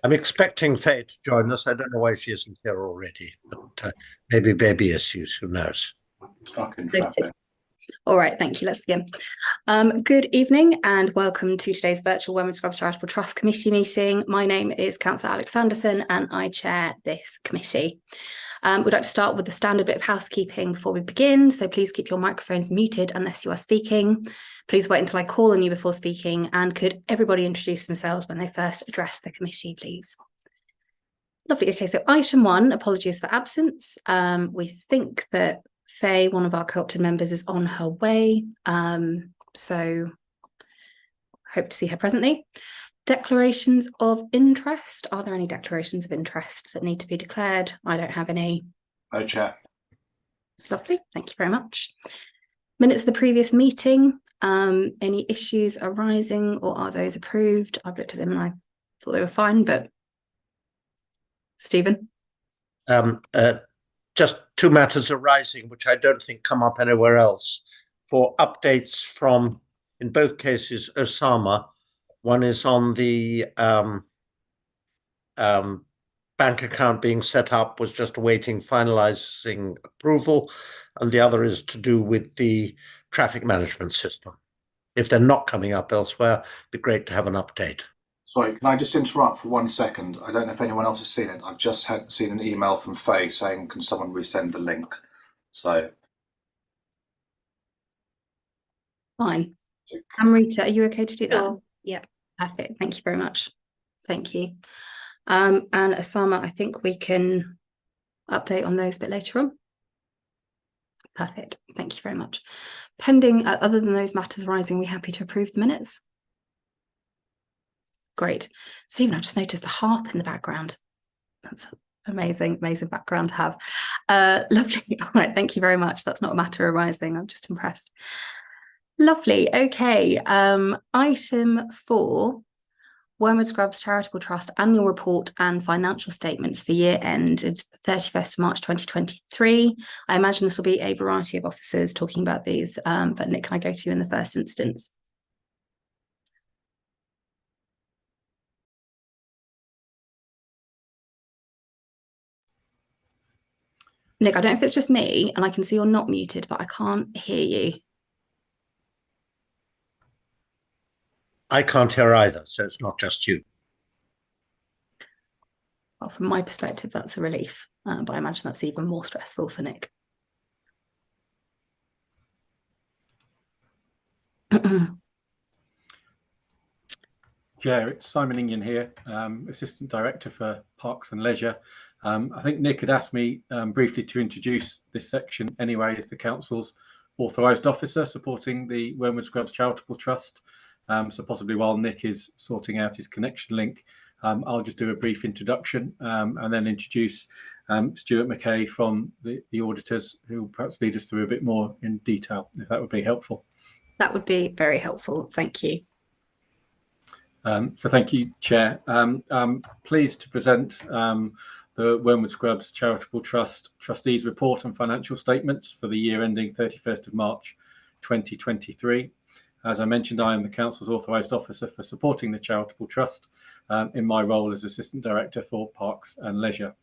I'm expecting Faye to join us. I don't know why she isn't here already, but maybe baby issues, who knows? Stuck in traffic. All right, thank you. Let's begin. Good evening and welcome to today's virtual Wormwood Scrubs Charitable Trust Committee meeting. My name is Councillor Alex Anderson and I chair this committee. We'd like to start with the standard bit of housekeeping before we begin, so please keep your microphones muted unless you are speaking. Please wait until I call on you before speaking, and could everybody introduce themselves when they first address the committee, please? Lovely. Okay, so item 1, apologies for absence. We think that Faye, one of our co-opted members, is on her way, so hope to see her presently. Declarations of interest. Are there any declarations of interest that need to be declared? I don't have any. No, Chair. Lovely, thank you very much. Minutes of the previous meeting. Any issues arising, or are those approved? I've looked at them and I thought they were fine, but Stephen? Just 2 matters arising, which I don't think come up anywhere else. For updates from, in both cases, Osama. One is on the bank account being set up, was just awaiting finalizing approval, and the other is to do with the traffic management system. If they're not coming up elsewhere, it'd be great to have an update. Sorry, can I just interrupt for 1 second? I don't know if anyone else has seen it. I've just seen an email from Faye saying, can someone resend the link? So. Fine. Amrita, are you okay to do that? Sure. Yeah. Perfect. Thank you very much. Thank you. And Osama, I think we can update on those a bit later on. Perfect. Thank you very much. Pending, other than those matters arising, we're happy to approve the minutes. Great. Stephen, I just noticed the harp in the background. That's amazing, amazing background to have. Lovely. All right, thank you very much. That's not a matter arising. I'm just impressed. Lovely. Okay. Item 4, Wormwood Scrubs Charitable Trust Annual Report and Financial Statements for year ended 31st of March 2023. I imagine this will be a variety of officers talking about these, but Nick, can I go to you in the first instance? Nick, I don't know if it's just me and I can see you're not muted, but I can't hear you. I can't hear either, so it's not just you. Well, from my perspective, that's a relief, but I imagine that's even more stressful for Nick. Chair, it's Simon Ingham here, Assistant Director for Parks and Leisure. I think Nick had asked me briefly to introduce this section anyway as the Council's authorised officer supporting the Wormwood Scrubs Charitable Trust. So possibly while Nick is sorting out his connection link, I'll just do a brief introduction and then introduce Stuart McKay from the auditors, who will perhaps lead us through a bit more in detail, if that would be helpful. That would be very helpful. Thank you. So thank you, Chair. I'm pleased to present the Wormwood Scrubs Charitable Trust Trustees Report and Financial Statements for the year ending 31st of March 2023. As I mentioned, I am the Council's authorised officer for supporting the Charitable Trust in my role as Assistant Director for Parks and Leisure.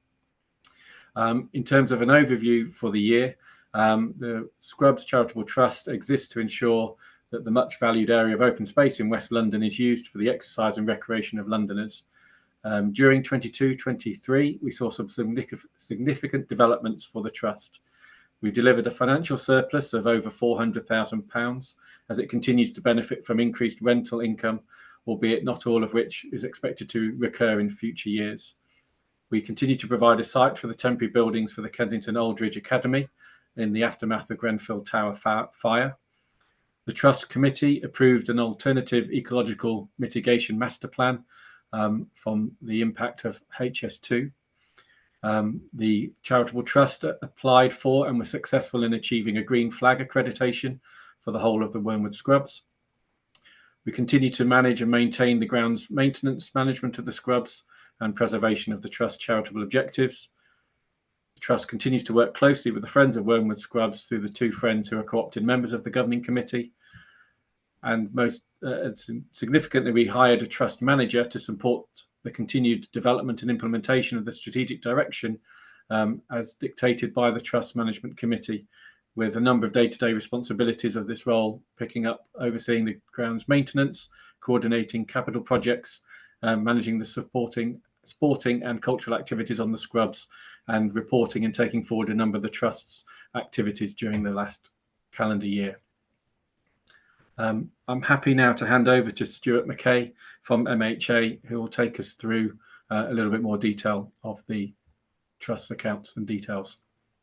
In terms of an overview for the year, the Scrubs Charitable Trust exists to ensure that the much valued area of open space in West London is used for the exercise and recreation of Londoners. During 22-23, we saw some significant developments for the Trust. We delivered a financial surplus of over £400,000 as it continues to benefit from increased rental income, albeit not all of which is expected to recur in future years. We continue to provide a site for the temporary buildings for the Kensington Aldridge Academy in the aftermath of Grenfell Tower fire. The Trust Committee approved an alternative ecological mitigation master plan from the impact of HS2. The Charitable Trust applied for and was successful in achieving a green flag accreditation for the whole of the Wormwood Scrubs. We continue to manage and maintain the grounds maintenance management of the Scrubs and preservation of the Trust charitable objectives. The Trust continues to work closely with the Friends of Wormwood Scrubs through the 2 friends who are co-opted members of the Governing Committee. And most significantly, we hired a Trust manager to support the continued development and implementation of the strategic direction as dictated by the Trust Management Committee, with a number of day-to-day responsibilities of this role picking up overseeing the grounds maintenance, coordinating capital projects, managing the sporting and cultural activities on the scrubs, and reporting and taking forward a number of the Trust's activities during the last calendar year. I'm happy now to hand over to Stuart McKay from MHA, who will take us through a little bit more detail of the Trust's accounts and details.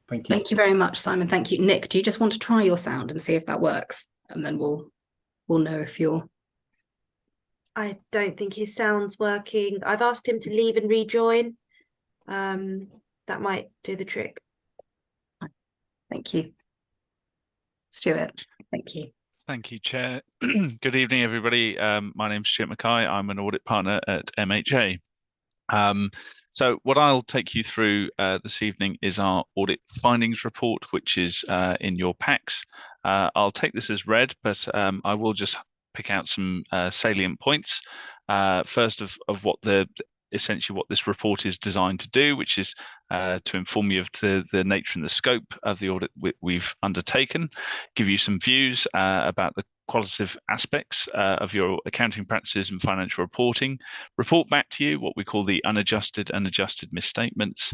Thank you. Thank you very much, Simon. Thank you. Nick, do you just want to try your sound and see if that works? And then we'll know if you're... I don't think his sound's working. I've asked him to leave and rejoin. That might do the trick. Thank you. Stuart, thank you. Thank you, Chair. Good evening, everybody. My name's Stuart McKay. I'm an audit partner at MHA. So what I'll take you through this evening is our audit findings report, which is in your packs. I'll take this as read, but I will just pick out some salient points. First of what essentially what this report is designed to do, which is to inform you of the nature and the scope of the audit we've undertaken, give you some views about the qualitative aspects of your accounting practices and financial reporting, report back to you what we call the unadjusted and adjusted misstatements,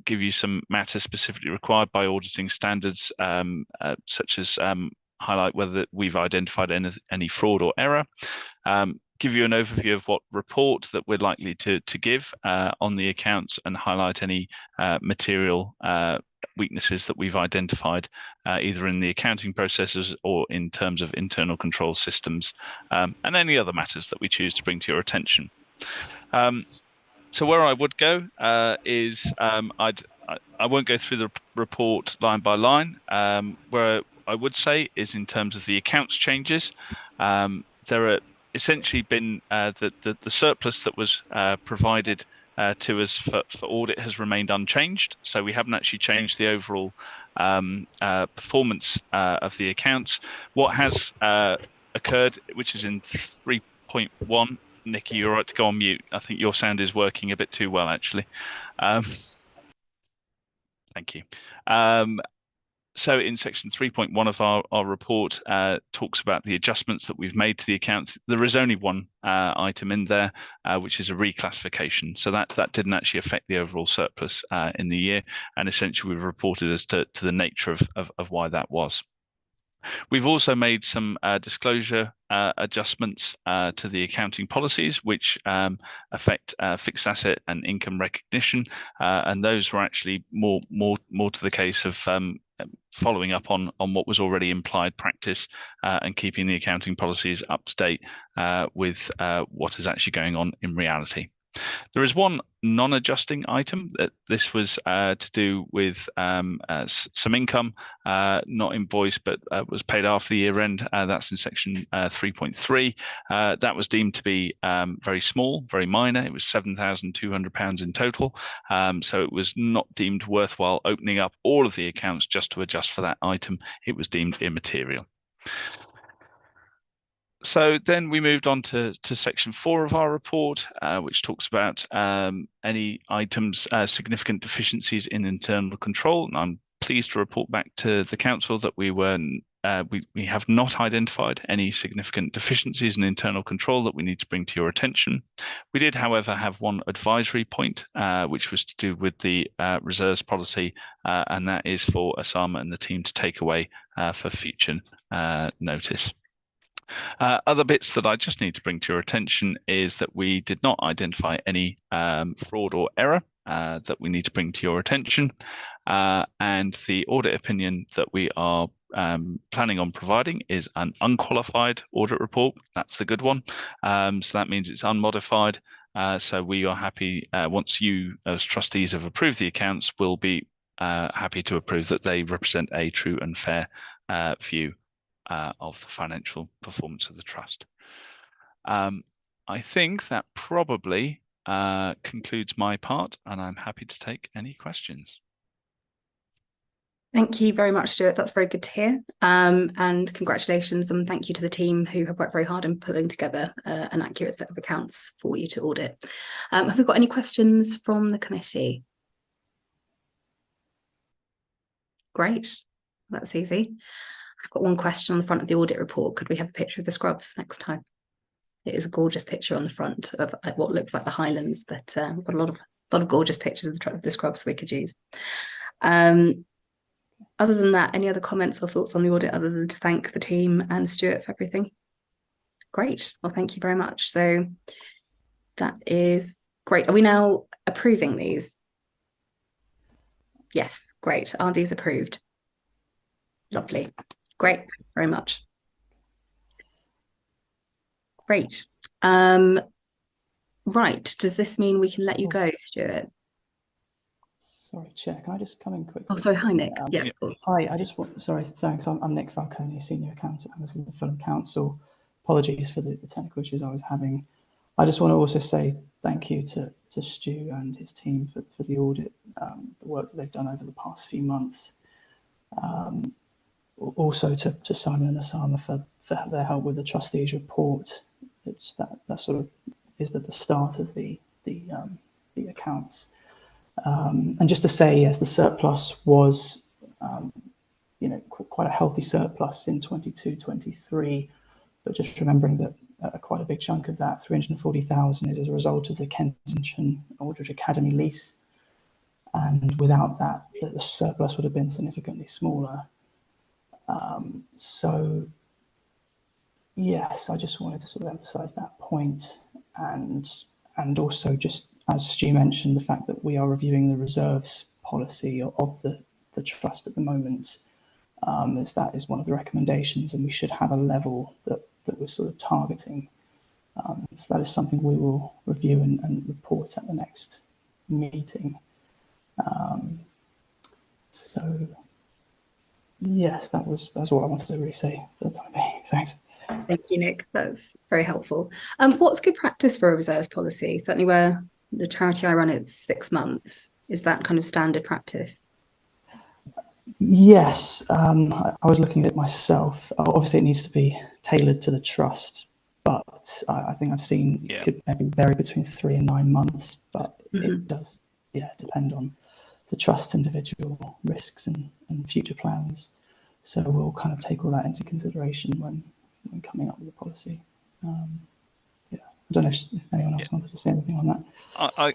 give you some matters specifically required by auditing standards, such as highlight whether we've identified any fraud or error, give you an overview of what report that we're likely to give on the accounts, and highlight any material weaknesses that we've identified either in the accounting processes or in terms of internal control systems, and any other matters that we choose to bring to your attention. So where I would go is I won't go through the report line by line. Where I would say is in terms of the accounts changes, there are essentially been the surplus that was provided to us for audit has remained unchanged. So we haven't actually changed the overall performance of the accounts. What has occurred, which is in 3.1, Nikki, you're right to go on mute. I think your sound is working a bit too well, actually. Thank you. So in section 3.1 of our report talks about the adjustments that we've made to the accounts. There is only one item in there, which is a reclassification. So that didn't actually affect the overall surplus in the year. And essentially we've reported as to the nature of why that was. We've also made some disclosure adjustments to the accounting policies, which affect fixed asset and income recognition, and those were actually more to the case of following up on what was already implied practice and keeping the accounting policies up to date with what is actually going on in reality. There is one non-adjusting item that this was to do with some income not invoiced but was paid after the year end. That's in section 3.3. That was deemed to be very small, very minor. It was £7,200 in total. So it was not deemed worthwhile opening up all of the accounts just to adjust for that item. It was deemed immaterial. So then we moved on to section 4 of our report, which talks about any items, significant deficiencies in internal control. And I'm pleased to report back to the council that we have not identified any significant deficiencies in internal control that we need to bring to your attention. We did, however, have one advisory point, which was to do with the reserves policy, and that is for Osama and the team to take away for future notice. Other bits that I just need to bring to your attention is that we did not identify any fraud or error that we need to bring to your attention, and the audit opinion that we are planning on providing is an unqualified audit report. That's the good one. So that means it's unmodified. So we are happy, once you as trustees have approved the accounts, we'll be happy to approve that they represent a true and fair view of the financial performance of the trust. I think that probably concludes my part, and I'm happy to take any questions. Thank you very much, Stuart. That's very good to hear. And congratulations and thank you to the team who have worked very hard in pulling together an accurate set of accounts for you to audit. Have we got any questions from the committee? Great, that's easy. I've got one question on the front of the audit report. Could we have a picture of the scrubs next time? It is a gorgeous picture on the front of what looks like the Highlands, but we've got a lot of gorgeous pictures of the scrubs we could use. Other than that, any other comments or thoughts on the audit other than to thank the team and Stuart for everything? Great. Well, thank you very much. So that is great. Are we now approving these? Yes, great. Are these approved? Lovely. Great. Thanks very much. Great. Right. Does this mean we can let you go, Stuart? Sorry, Chair, can I just come in quickly? Oh, sorry. Hi, Nick. Yeah, of course. Hi, I just want, sorry, thanks. I'm Nick Falcone, Senior Accountant at Hammersmith, the Fulham Council. Apologies for the technical issues I was having. I just want to also say thank you to Stu and his team for the audit, the work that they've done over the past few months. Also to Simon and Osama for their help with the trustees report. It's that sort of is at the start of the accounts. And just to say, yes, the surplus was, quite a healthy surplus in 22-23, but just remembering that quite a big chunk of that, 340,000, is as a result of the Kensington Aldridge Academy lease. And without that, the surplus would have been significantly smaller. So, yes, I just wanted to sort of emphasise that point, and also just, as Stu mentioned, the fact that we are reviewing the reserves policy of the trust at the moment, as that is one of the recommendations, and we should have a level that we're sort of targeting. So that is something we will review and report at the next meeting. So yes, that's all I wanted to really say for the time being. Thanks. Thank you, Nick. That's very helpful. What's good practice for a reserves policy? Certainly where the charity I run, it's 6 months. Is that kind of standard practice? Yes, I was looking at it myself. Obviously, it needs to be tailored to the trust, but I think I've seen it could maybe vary between 3 and 9 months, but it does, depend on the trust's individual risks and future plans. So we'll kind of take all that into consideration when coming up with a policy. I don't know if anyone else wanted to say anything on that.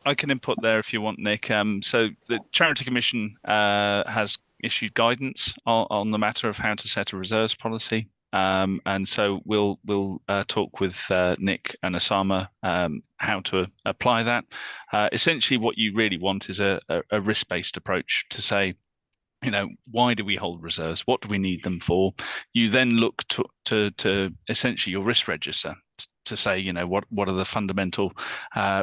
I can input there if you want, Nick. So the Charity Commission has issued guidance on the matter of how to set a reserves policy. And so we'll talk with Nick and Osama how to apply that. Essentially, what you really want is a risk-based approach to say, why do we hold reserves? What do we need them for? You then look to essentially your risk register to say, what are the fundamental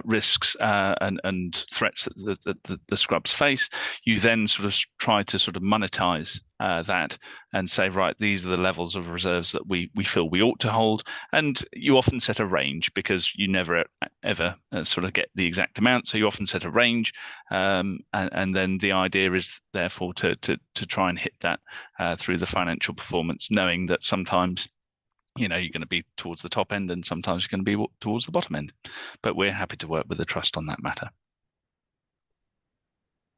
risks and threats that the scrubs face. You then sort of try to sort of monetize that and say, right, these are the levels of reserves that we feel we ought to hold. And you often set a range because you never ever sort of get the exact amount. So you often set a range, and then the idea is therefore to try and hit that through the financial performance, knowing that sometimes you're going to be towards the top end and sometimes you're going to be towards the bottom end. But we're happy to work with the trust on that matter.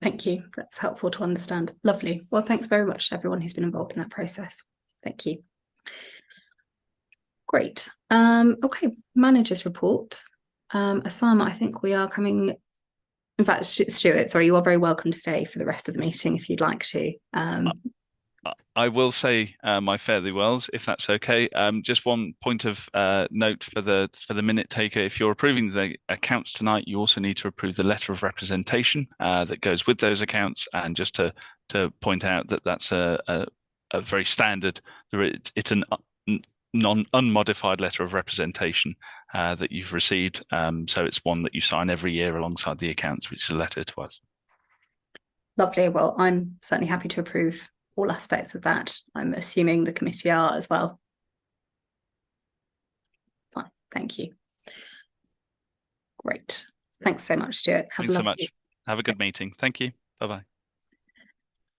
Thank you. That's helpful to understand. Lovely. Well, thanks very much to everyone who's been involved in that process. Thank you. Great. Okay, manager's report. Osama, I think we are coming. In fact, Stuart, sorry, you are very welcome to stay for the rest of the meeting if you'd like to. I will say my fairly wells, if that's okay. Just one point of note for the minute taker: if you're approving the accounts tonight, you also need to approve the letter of representation that goes with those accounts. And just to point out that that's a very standard. It's an unmodified letter of representation that you've received. So it's one that you sign every year alongside the accounts, which is a letter to us. Lovely. Well, I'm certainly happy to approve all aspects of that. I'm assuming the committee are as well. Fine, thank you. Great. Thanks so much, Stuart. Thanks so much. Have a good meeting. Thank you. Bye-bye.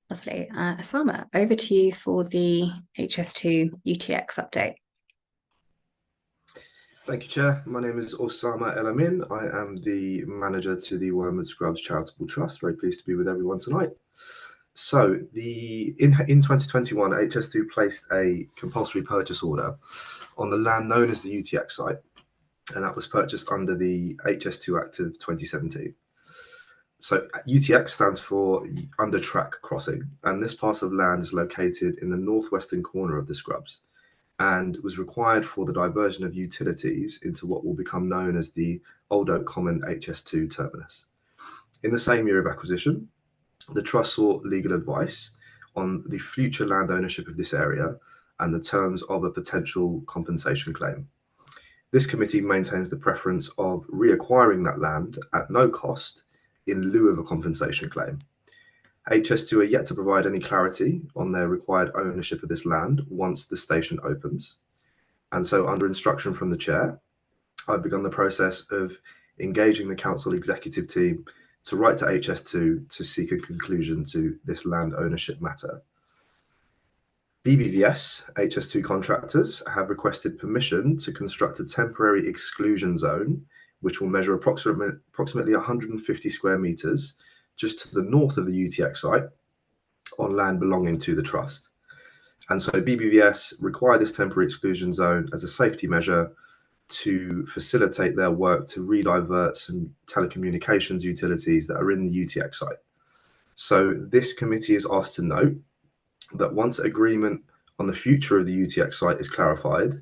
Lovely. Osama, over to you for the HS2 UTX update. Thank you, Chair. My name is Osama El Amin. I am the manager to the Wormwood Scrubs Charitable Trust. Very pleased to be with everyone tonight. So, in 2021, HS2 placed a compulsory purchase order on the land known as the UTX site, and that was purchased under the HS2 Act of 2017. So, UTX stands for Under Track Crossing, and this parcel of land is located in the northwestern corner of the Scrubs, and was required for the diversion of utilities into what will become known as the Old Oak Common HS2 terminus. In the same year of acquisition, the Trust sought legal advice on the future land ownership of this area and the terms of a potential compensation claim. This committee maintains the preference of reacquiring that land at no cost in lieu of a compensation claim. HS2 are yet to provide any clarity on their required ownership of this land once the station opens. And so, under instruction from the chair, I've begun the process of engaging the council executive team to write to HS2 to seek a conclusion to this land ownership matter. BBVS, HS2 contractors, have requested permission to construct a temporary exclusion zone, which will measure approximately 150 square meters just to the north of the UTX site on land belonging to the trust. And so BBVS require this temporary exclusion zone as a safety measure to facilitate their work to redivert some telecommunications utilities that are in the UTX site. So this committee is asked to note that once agreement on the future of the UTX site is clarified,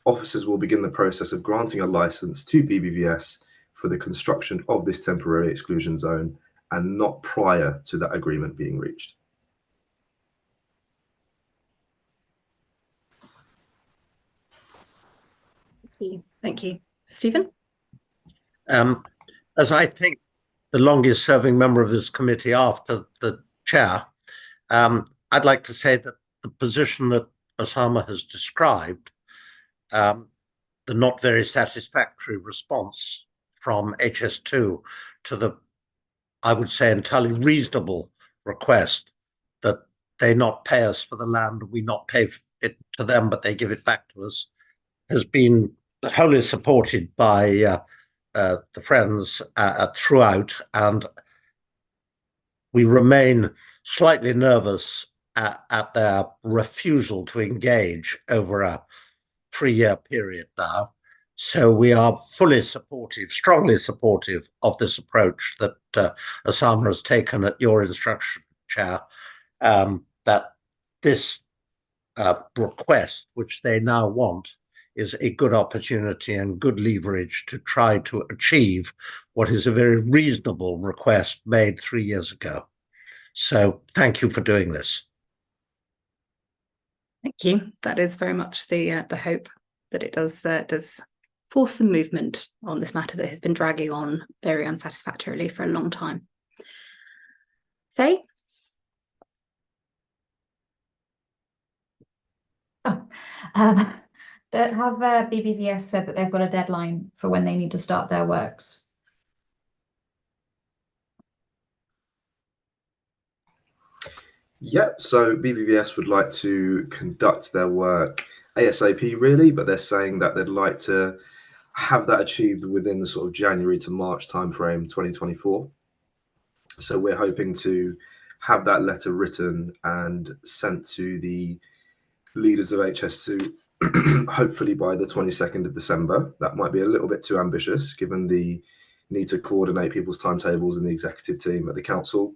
officers will begin the process of granting a license to BBVS for the construction of this temporary exclusion zone, and not prior to that agreement being reached. Thank you. Stephen? As I think the longest serving member of this committee after the chair, I'd like to say that the position that Osama has described, the not very satisfactory response from HS2 to the, I would say, entirely reasonable request that they not pay us for the land, we not pay it to them, but they give it back to us, has been wholly supported by the Friends throughout, and we remain slightly nervous at their refusal to engage over a 3-year period now. So we are fully supportive, strongly supportive of this approach that Osama has taken at your instruction, Chair, that this request, which they now want, is a good opportunity and good leverage to try to achieve what is a very reasonable request made 3 years ago. So thank you for doing this. Thank you. That is very much the hope that it does force some movement on this matter that has been dragging on very unsatisfactorily for a long time. Faye? Have BBVS said that they've got a deadline for when they need to start their works? Yeah, so BBVS would like to conduct their work ASAP, really, but they're saying that they'd like to have that achieved within the sort of January to March timeframe 2024. So we're hoping to have that letter written and sent to the leaders of HS2 hopefully by the 22nd of December. That might be a little bit too ambitious given the need to coordinate people's timetables in the executive team at the council.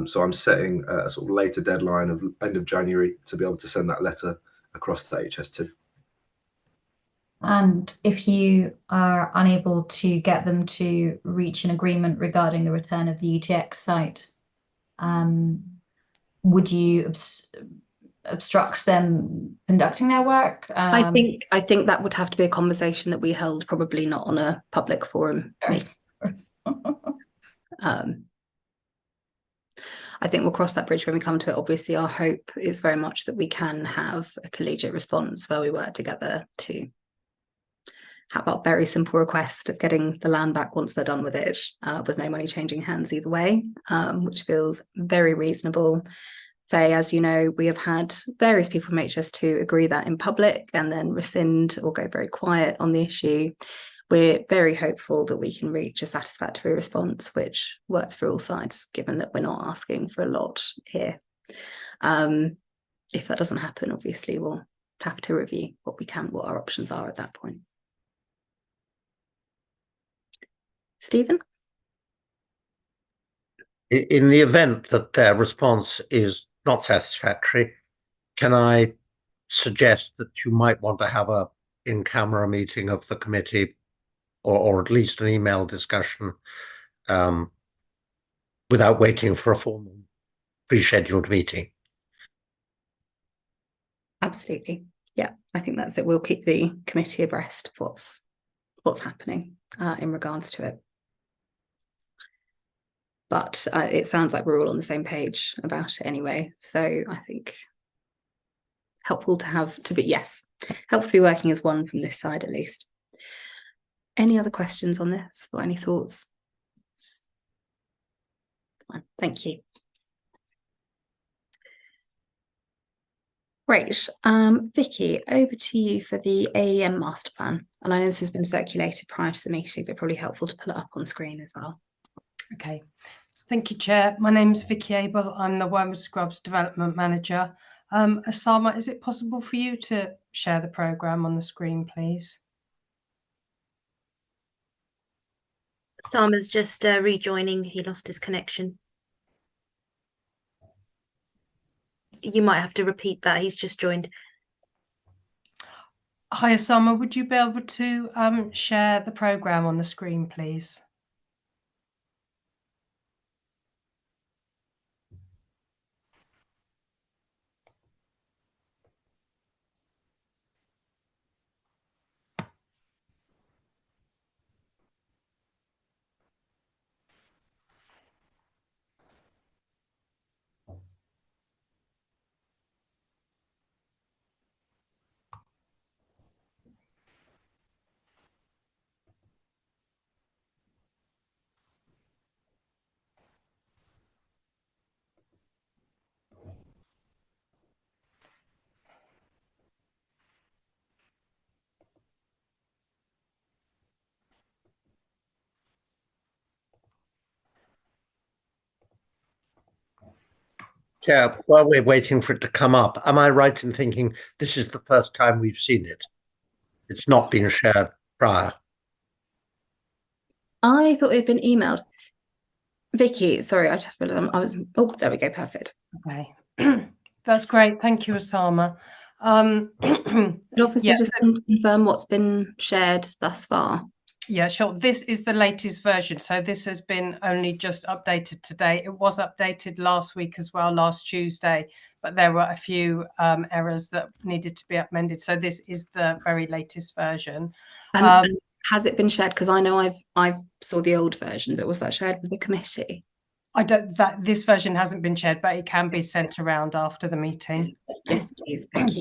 So I'm setting a sort of later deadline of end of January to be able to send that letter across to HS2. And if you are unable to get them to reach an agreement regarding the return of the UTX site, would you obstruct them conducting their work? I think that would have to be a conversation that we held, probably not on a public forum meeting. I think we'll cross that bridge when we come to it. Obviously, our hope is very much that we can have a collegiate response where we work together to have our very simple request of getting the land back once they're done with it, with no money changing hands either way, which feels very reasonable. Faye, as you know, we have had various people from HS2 agree that in public and then rescind or go very quiet on the issue. We're very hopeful that we can reach a satisfactory response which works for all sides, given that we're not asking for a lot here. If that doesn't happen, obviously we'll have to review what our options are at that point. Stephen? In the event that their response is not satisfactory, can I suggest that you might want to have a in-camera meeting of the committee, or at least an email discussion, without waiting for a formal pre-scheduled meeting? Absolutely. Yeah, I think that's it. We'll keep the committee abreast of what's happening in regards to it. But it sounds like we're all on the same page about it anyway. So I think helpful to be working as one from this side at least. Any other questions on this or any thoughts? Fine, thank you. Great. Vicky, over to you for the AEM master plan. And I know this has been circulated prior to the meeting, but probably helpful to pull it up on screen as well. Okay. Thank you, Chair. My name is Vicky Abel. I'm the Wormwood Scrubs Development Manager. Osama, is it possible for you to share the programme on the screen, please? Osama's just rejoining. He lost his connection. You might have to repeat that. He's just joined. Hi, Osama. Would you be able to share the programme on the screen, please? Chair, while we're waiting for it to come up, am I right in thinking this is the first time we've seen it? It's not been shared prior. I thought it had been emailed. Vicky, sorry, oh, there we go, perfect. Okay, that's great. Thank you, Osama. Officer, just confirm what's been shared thus far. Yeah, sure. This is the latest version. So this has been only just updated today. It was updated last week as well, last Tuesday, but there were a few errors that needed to be amended. So this is the very latest version. And has it been shared? Because I know I saw the old version, but was that shared with the committee? This version hasn't been shared, but it can be sent around after the meeting. Yes, please. Thank you.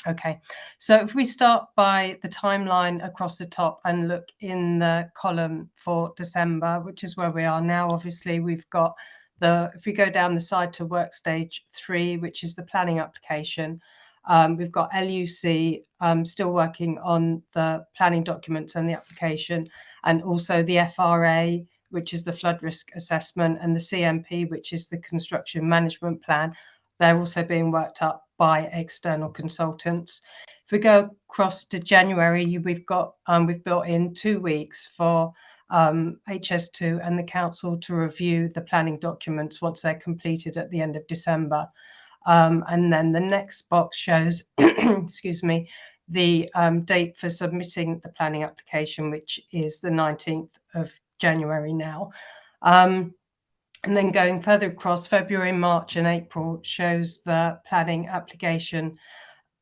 Okay, so if we start by the timeline across the top and look in the column for December, which is where we are now, obviously we've got if we go down the side to work stage 3, which is the planning application, we've got LUC still working on the planning documents and the application, and also the FRA, which is the flood risk assessment, and the CMP, which is the construction management plan. They're also being worked up by external consultants. If we go across to January, we've built in 2 weeks for HS2 and the council to review the planning documents once they're completed at the end of December. And then the next box shows, excuse me, the date for submitting the planning application, which is the 19th of January now. And then going further across, February, March and April shows the planning application.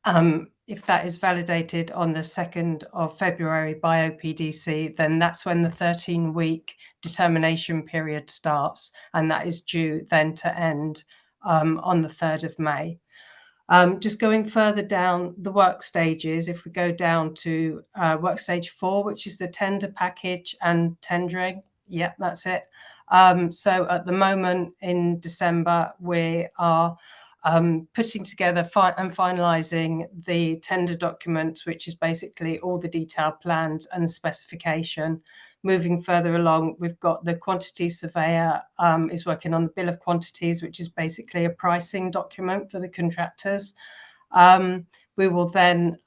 If that is validated on the 2nd of February by OPDC, then that's when the 13-week determination period starts, and that is due then to end on the 3rd of May. Just going further down the work stages, if we go down to work stage 4, which is the tender package and tendering. Yeah, that's it. So at the moment in December, we are putting together and finalising the tender documents, which is basically all the detailed plans and specification. Moving further along, we've got the quantity surveyor is working on the bill of quantities, which is basically a pricing document for the contractors. We will then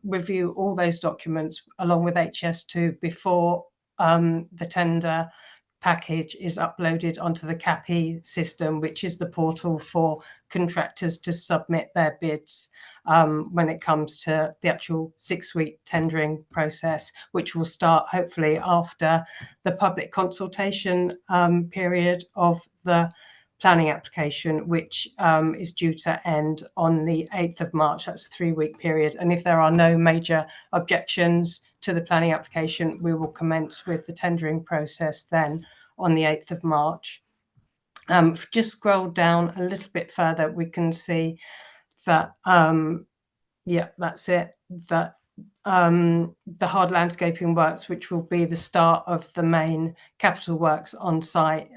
review all those documents along with HS2 before the tender package is uploaded onto the CAPI system, which is the portal for contractors to submit their bids when it comes to the actual 6-week tendering process, which will start hopefully after the public consultation period of the planning application, which is due to end on the 8th of March. That's a 3-week period. And if there are no major objections to the planning application, we will commence with the tendering process then on the 8th of March. If we just scroll down a little bit further, we can see that, yeah, that's it, that the hard landscaping works, which will be the start of the main capital works on site,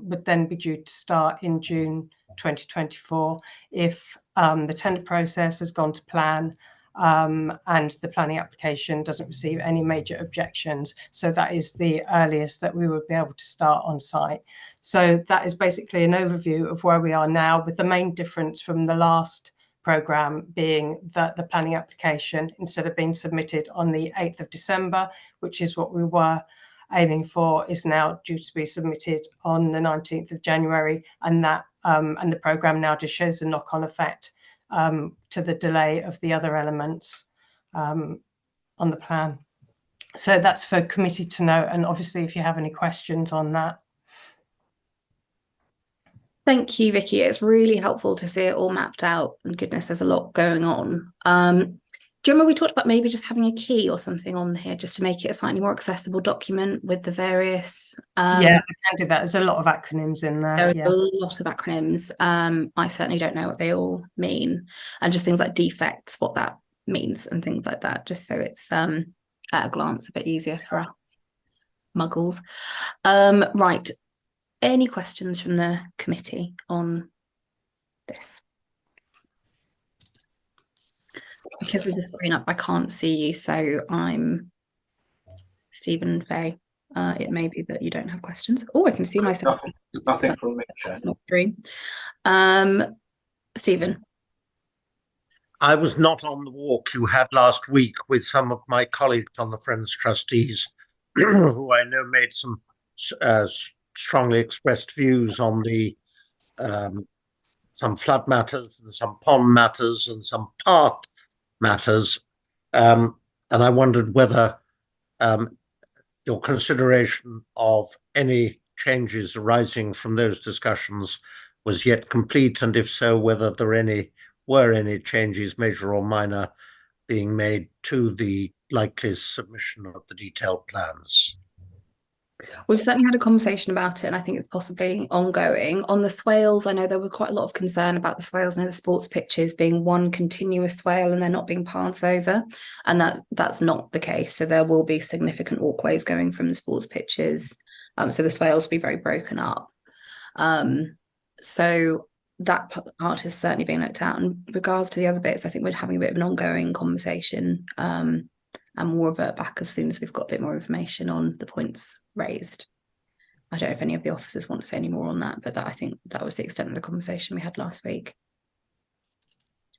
would then be due to start in June 2024 if the tender process has gone to plan and the planning application doesn't receive any major objections. So that is the earliest that we would be able to start on site. So that is basically an overview of where we are now, with the main difference from the last programme being that the planning application, instead of being submitted on the 8th of December, which is what we were aiming for, is now due to be submitted on the 19th of January. And that and the programme now just shows the knock-on effect to the delay of the other elements on the plan. So that's for committee to know. And obviously, if you have any questions on that. Thank you, Vicky. It's really helpful to see it all mapped out. And goodness, there's a lot going on. Do you remember we talked about maybe just having a key or something on here just to make it a slightly more accessible document with the various... yeah, I can do that. There's a lot of acronyms in there. There are a lot of acronyms. I certainly don't know what they all mean. And just things like defects, what that means and things like that, just so it's at a glance a bit easier for us muggles. Right. Any questions from the committee on this? Because there's a screen up, I can't see you, so I'm Stephen and Faye. It may be that you don't have questions. Oh, I can see myself. Nothing from me, Chair. That's not true. Stephen. I was not on the walk you had last week with some of my colleagues on the Friends Trustees, who I know made some strongly expressed views on the some flood matters and some pond matters and some path matters, and I wondered whether your consideration of any changes arising from those discussions was yet complete, and if so, whether there were any changes, major or minor, being made to the likely submission of the detailed plans. We've certainly had a conversation about it, and I think it's possibly ongoing. On the swales, I know there was quite a lot of concern about the swales near the sports pitches being one continuous swale and they're not being paths over, and that's not the case. So there will be significant walkways going from the sports pitches. So the swales will be very broken up. So that part has certainly been looked at. In regards to the other bits, I think we're having a bit of an ongoing conversation, and we'll revert back as soon as we've got a bit more information on the points raised. I don't know if any of the officers want to say any more on that, but I think that was the extent of the conversation we had last week.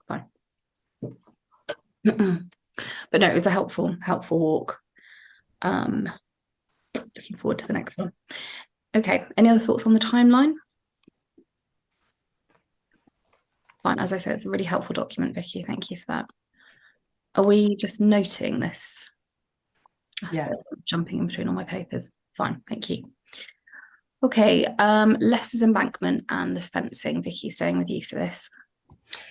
Fine. But no, it was a helpful walk. Looking forward to the next one. Okay, any other thoughts on the timeline? Fine, as I said, it's a really helpful document, Vicky. Thank you for that. Are we just noting this? Yeah. Jumping in between all my papers. Fine, thank you. Okay, Leicester's embankment and the fencing. Vicky, staying with you for this.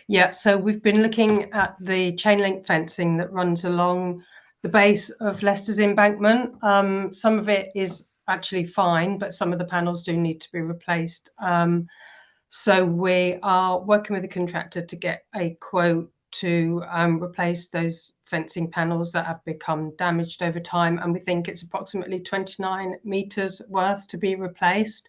Yeah, so we've been looking at the chain link fencing that runs along the base of Leicester's embankment. Some of it is actually fine, but some of the panels do need to be replaced. So we are working with the contractor to get a quote to replace those fencing panels that have become damaged over time, and we think it's approximately 29 meters worth to be replaced.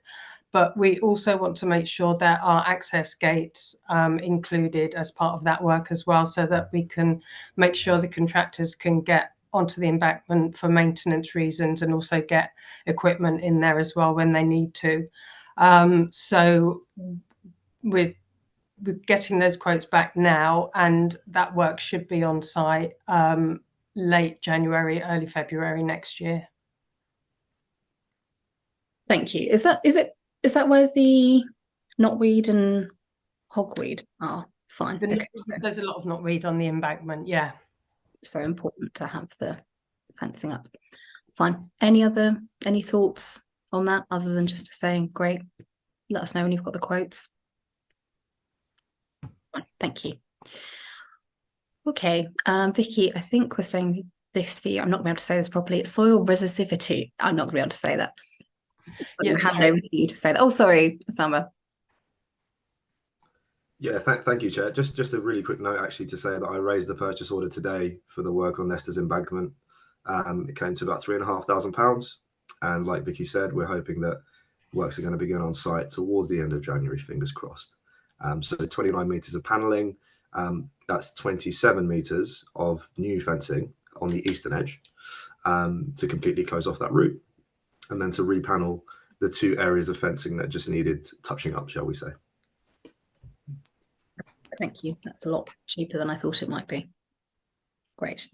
But we also want to make sure there are access gates included as part of that work as well, so that we can make sure the contractors can get onto the embankment for maintenance reasons, and also get equipment in there as well when they need to. So we're getting those quotes back now, and that work should be on site late January, early February next year. Thank you. Is that where the knotweed and hogweed are? Fine. Okay, There's a lot of knotweed on the embankment, yeah. So important to have the fencing up. Fine. Any thoughts on that other than just to say, great, let us know when you've got the quotes. Fine, thank you. Okay, Vicky, I think we're saying this for you. I'm not going to be able to say this properly. Soil resistivity. I'm not going to be able to say that. Yeah, hand over to you to say that. Oh, sorry, Osama. Yeah, thank you, Chair. Just a really quick note, actually, to say that I raised the purchase order today for the work on Leicester's embankment. It came to about £3,500, and like Vicky said, we're hoping that works are going to begin on site towards the end of January. Fingers crossed. So 29 meters of panelling. That's 27 meters of new fencing on the eastern edge to completely close off that route, and then to repanel the 2 areas of fencing that just needed touching up, shall we say. Thank you. That's a lot cheaper than I thought it might be. Great.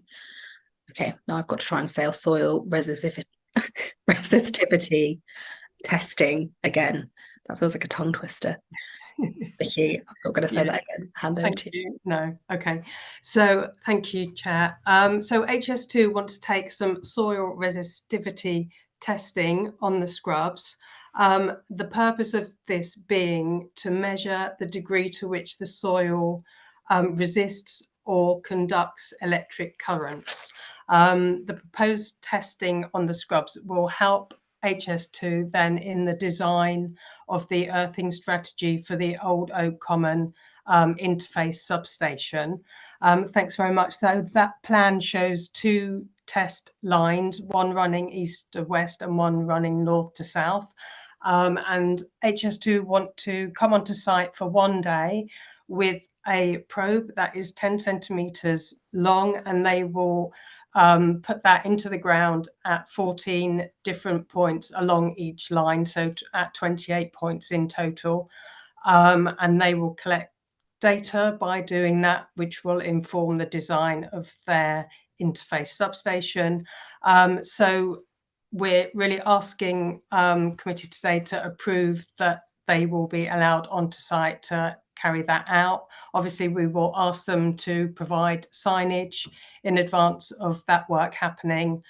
Okay, now I've got to try and say soil resistivity testing again. That feels like a tongue twister. Vicky, I'm not going to say that again. Hand over to you. No, okay. So thank you, Chair. So HS2 want to take some soil resistivity testing on the scrubs. The purpose of this being to measure the degree to which the soil resists or conducts electric currents. The proposed testing on the scrubs will help HS2 then in the design of the earthing strategy for the Old Oak Common interface substation. Thanks very much. So that plan shows 2 test lines, one running east to west and one running north to south. And HS2 want to come onto site for 1 day with a probe that is 10 centimeters long, and they will put that into the ground at 14 different points along each line, so at 28 points in total. And they will collect data by doing that, which will inform the design of their interface substation. So we're really asking committee today to approve that they will be allowed onto site to carry that out. Obviously, we will ask them to provide signage in advance of that work happening.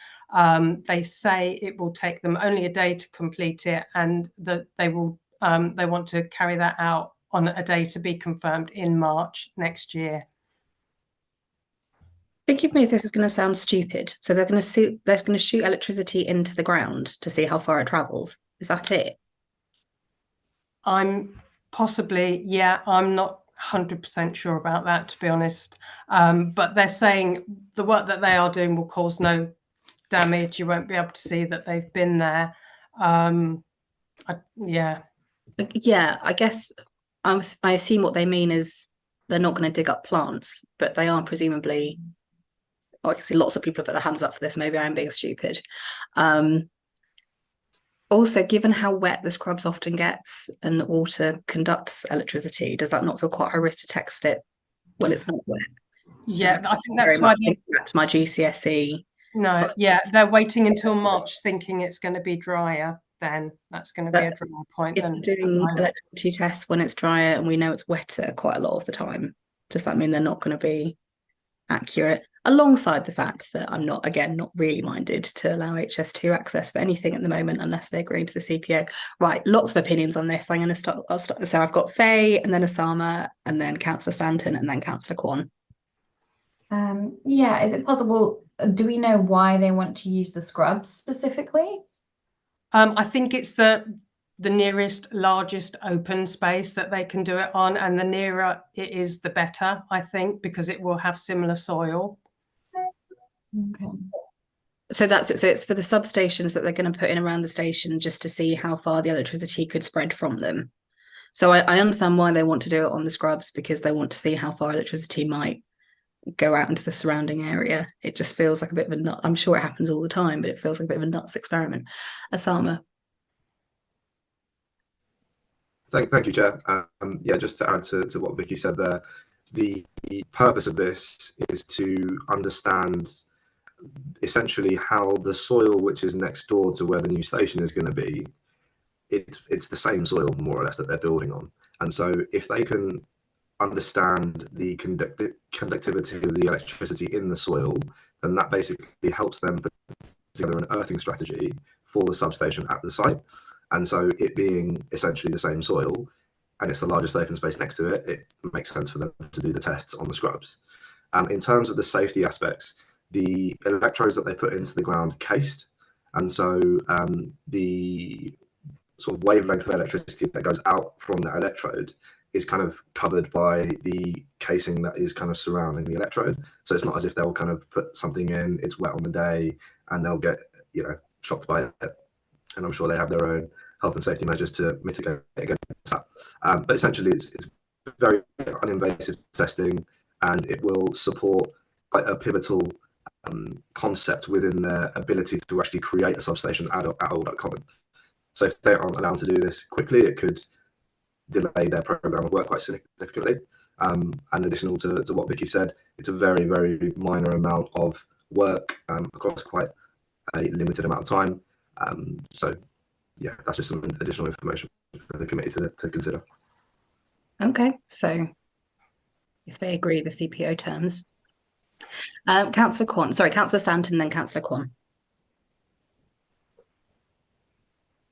They say it will take them only a day to complete it, and that they want to carry that out on a day to be confirmed in March next year. Forgive me if this is going to sound stupid. So they're going to shoot electricity into the ground to see how far it travels. Is that it? I'm possibly, yeah, I'm not 100% sure about that, to be honest. But they're saying the work that they are doing will cause no damage. You won't be able to see that they've been there. Yeah. Yeah, I guess I assume what they mean is they're not going to dig up plants, but they are presumably. I can see lots of people put their hands up for this. Maybe I am being stupid. Also, given how wet the scrubs often gets and the water conducts electricity, does that not feel quite high risk to text it when it's not wet? Yeah, I think that's why that's my GCSE. No, yeah, they're waiting until March, thinking it's going to be drier. Then that's going to be a dry point. If they're doing electricity tests when it's drier and we know it's wetter quite a lot of the time, does that mean they're not going to be accurate? Alongside the fact that I'm not really minded to allow HS2 access for anything at the moment unless they agree to the CPO. Right, lots of opinions on this. I'm going to start. I'll start. So I've got Faye, and then Osama, and then Councillor Stanton, and then Councillor Kwan. Yeah, is it possible? Do we know why they want to use the scrubs specifically? I think it's the the nearest largest open space that they can do it on, and the nearer it is, the better, I think, because it will have similar soil. Okay. So that's it. So it's for the substations that they're going to put in around the station just to see how far the electricity could spread from them. So I understand why they want to do it on the scrubs, because they want to see how far electricity might go out into the surrounding area. It just feels like a bit of a nut. I'm sure it happens all the time, but it feels like a bit of a nuts experiment. Osama. Thank you, Chair. Yeah, just to add to what Vicky said there, the purpose of this is to understand essentially how the soil which is next door to where the new station is going to be, it's the same soil more or less that they're building on. And so if they can understand the conductivity of the electricity in the soil, then that basically helps them put together an earthing strategy for the substation at the site. And so it being essentially the same soil, and it's the largest open space next to it, it makes sense for them to do the tests on the scrubs. In terms of the safety aspects, the electrodes that they put into the ground are cased, and so the sort of wavelength of electricity that goes out from that electrode is kind of covered by the casing that is kind of surrounding the electrode. So it's not as if they'll kind of put something in, it's wet on the day, and they'll get, you know, shocked by it. And I'm sure they have their own health and safety measures to mitigate against that. But essentially, it's very uninvasive testing, and it will support quite a pivotal concept within their ability to actually create a substation at Old Oak Common. So if they aren't allowed to do this quickly, it could delay their program of work quite significantly. And additional to what Vicky said, it's a very, very minor amount of work across quite a limited amount of time. So yeah, that's just some additional information for the committee to consider. Okay, so if they agree the CPO terms. Councillor Stanton, then Councillor Kwan.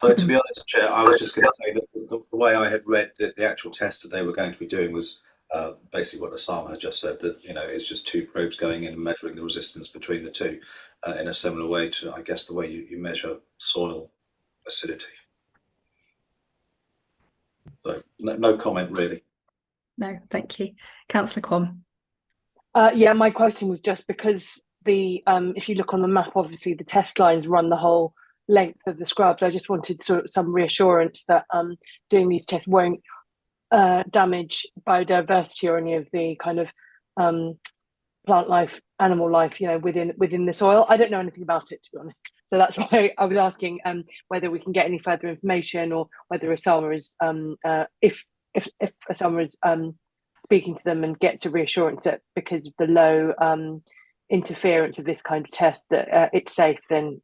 To be honest, Chair, I was just going to say that the way I had read the actual test that they were going to be doing was basically what Osama had just said, that, you know, it's just two probes going in and measuring the resistance between the two in a similar way to, I guess, the way you measure soil acidity. So no comment really. No, thank you. Councillor Kwan. Yeah, my question was just because the if you look on the map, obviously the test lines run the whole length of the scrubs. I just wanted sort of some reassurance that doing these tests won't damage biodiversity or any of the kind of plant life, animal life, you know, within the soil. I don't know anything about it, to be honest. So that's why I was asking whether we can get any further information, or whether Osama is if Osama is speaking to them and gets a reassurance that because of the low interference of this kind of test that it's safe, then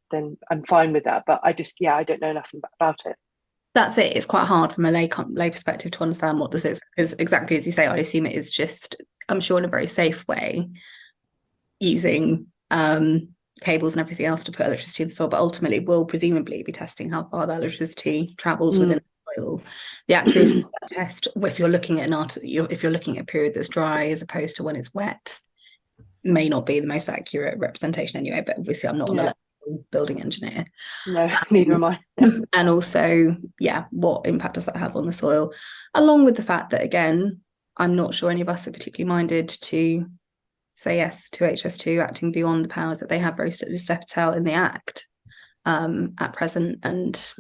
I'm fine with that. But I don't know enough about it. That's it. It's quite hard from a lay perspective to understand what this is, because exactly as you say, I assume it is just, I'm sure, in a very safe way, using cables and everything else to put electricity in the soil, but ultimately will presumably be testing how far the electricity travels within the soil. The accuracy of that test, if you're looking at a period that's dry as opposed to when it's wet, may not be the most accurate representation anyway. But obviously, I'm not an electrical building engineer. No, neither am I. And also, yeah, what impact does that have on the soil? Along with the fact that, again, I'm not sure any of us are particularly minded to say yes to HS2 acting beyond the powers that they have very stepped out in the Act at present. And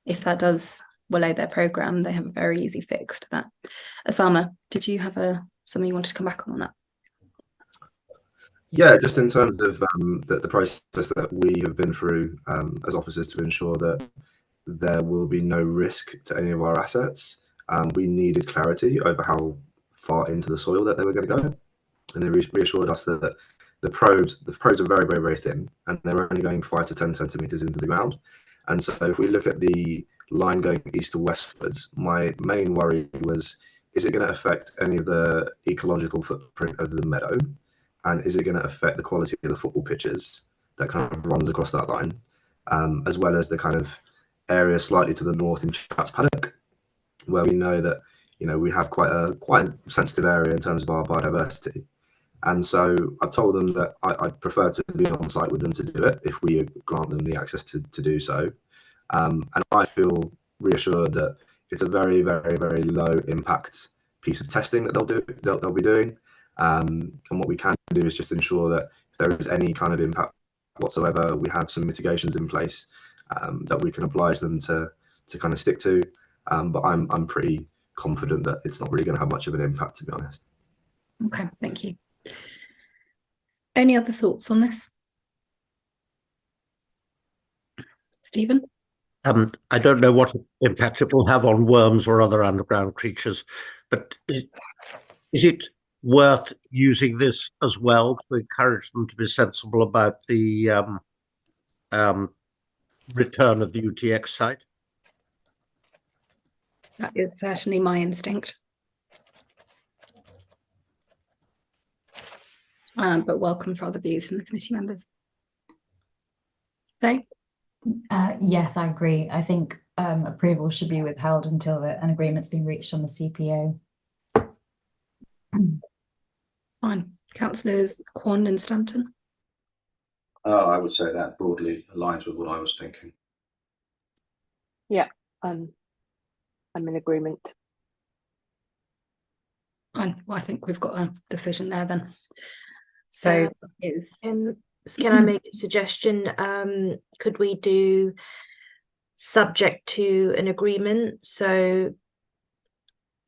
if that does delay their programme, they have a very easy fix to that. Osama, did you have something you wanted to come back on that? Yeah, just in terms of the process that we have been through as officers to ensure that there will be no risk to any of our assets, we needed clarity over how far into the soil that they were going to go. And they reassured us that the probes are very, very, very thin, and they're only going 5 to 10 centimeters into the ground. And so if we look at the line going east to westwards, my main worry was, is it going to affect any of the ecological footprint of the meadow? And is it going to affect the quality of the football pitches that kind of runs across that line, as well as the kind of area slightly to the north in Chat's Paddock, where we know that, you know, we have quite a sensitive area in terms of our biodiversity. And so I've told them that I'd prefer to be on site with them to do it if we grant them the access to do so. And I feel reassured that it's a very, very, very low impact piece of testing that they'll be doing. And what we can do is just ensure that if there is any kind of impact whatsoever, we have some mitigations in place that we can oblige them to kind of stick to. But I'm pretty confident that it's not really going to have much of an impact, to be honest. Okay, thank you. Any other thoughts on this? Stephen? I don't know what impact it will have on worms or other underground creatures, but is it worth using this as well to encourage them to be sensible about the return of the UTX site? That is certainly my instinct. But welcome for other views from the committee members. Faye? Yes, I agree. I think approval should be withheld until an agreement's been reached on the CPO. Fine. Councillors Quan and Stanton? I would say that broadly aligns with what I was thinking. Yeah, I'm in agreement. Fine. Well, I think we've got a decision there then. So can I make a suggestion? Could we do subject to an agreement? So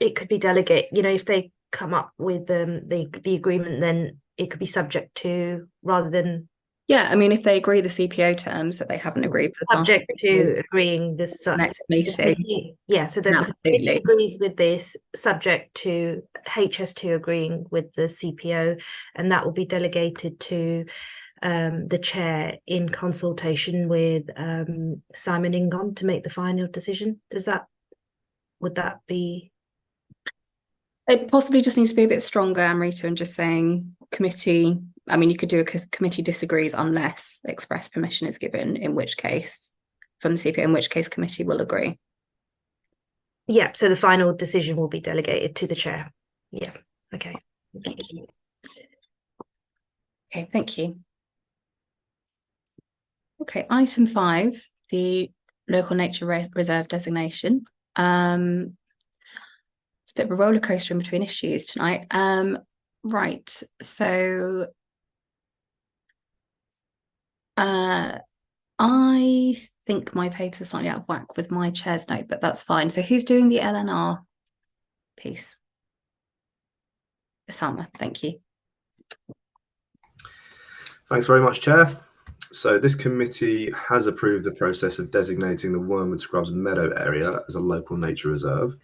it could be delegate, if they come up with the agreement, then it could be subject to, rather than. Yeah, I mean, if they agree the CPO terms that they haven't agreed with the subject to agreeing this next meeting. Yeah, so the committee agrees with this, subject to HS2 agreeing with the CPO, and that will be delegated to the chair in consultation with Simon Ingon to make the final decision. Would that be? It possibly just needs to be a bit stronger, Amrita, and just saying committee. I mean, you could do a committee disagrees unless express permission is given, in which case, from the CPO, in which case committee will agree. Yeah, so the final decision will be delegated to the chair. Yeah, okay. Thank you. Okay, thank you. Okay, item 5, the local nature reserve designation. It's a bit of a roller coaster in between issues tonight. Right, so I think my papers are slightly out of whack with my chair's note, but that's fine. So who's doing the LNR piece? Osama, thank you. Thanks very much, Chair. So this committee has approved the process of designating the Wormwood Scrubs Meadow area as a local nature reserve.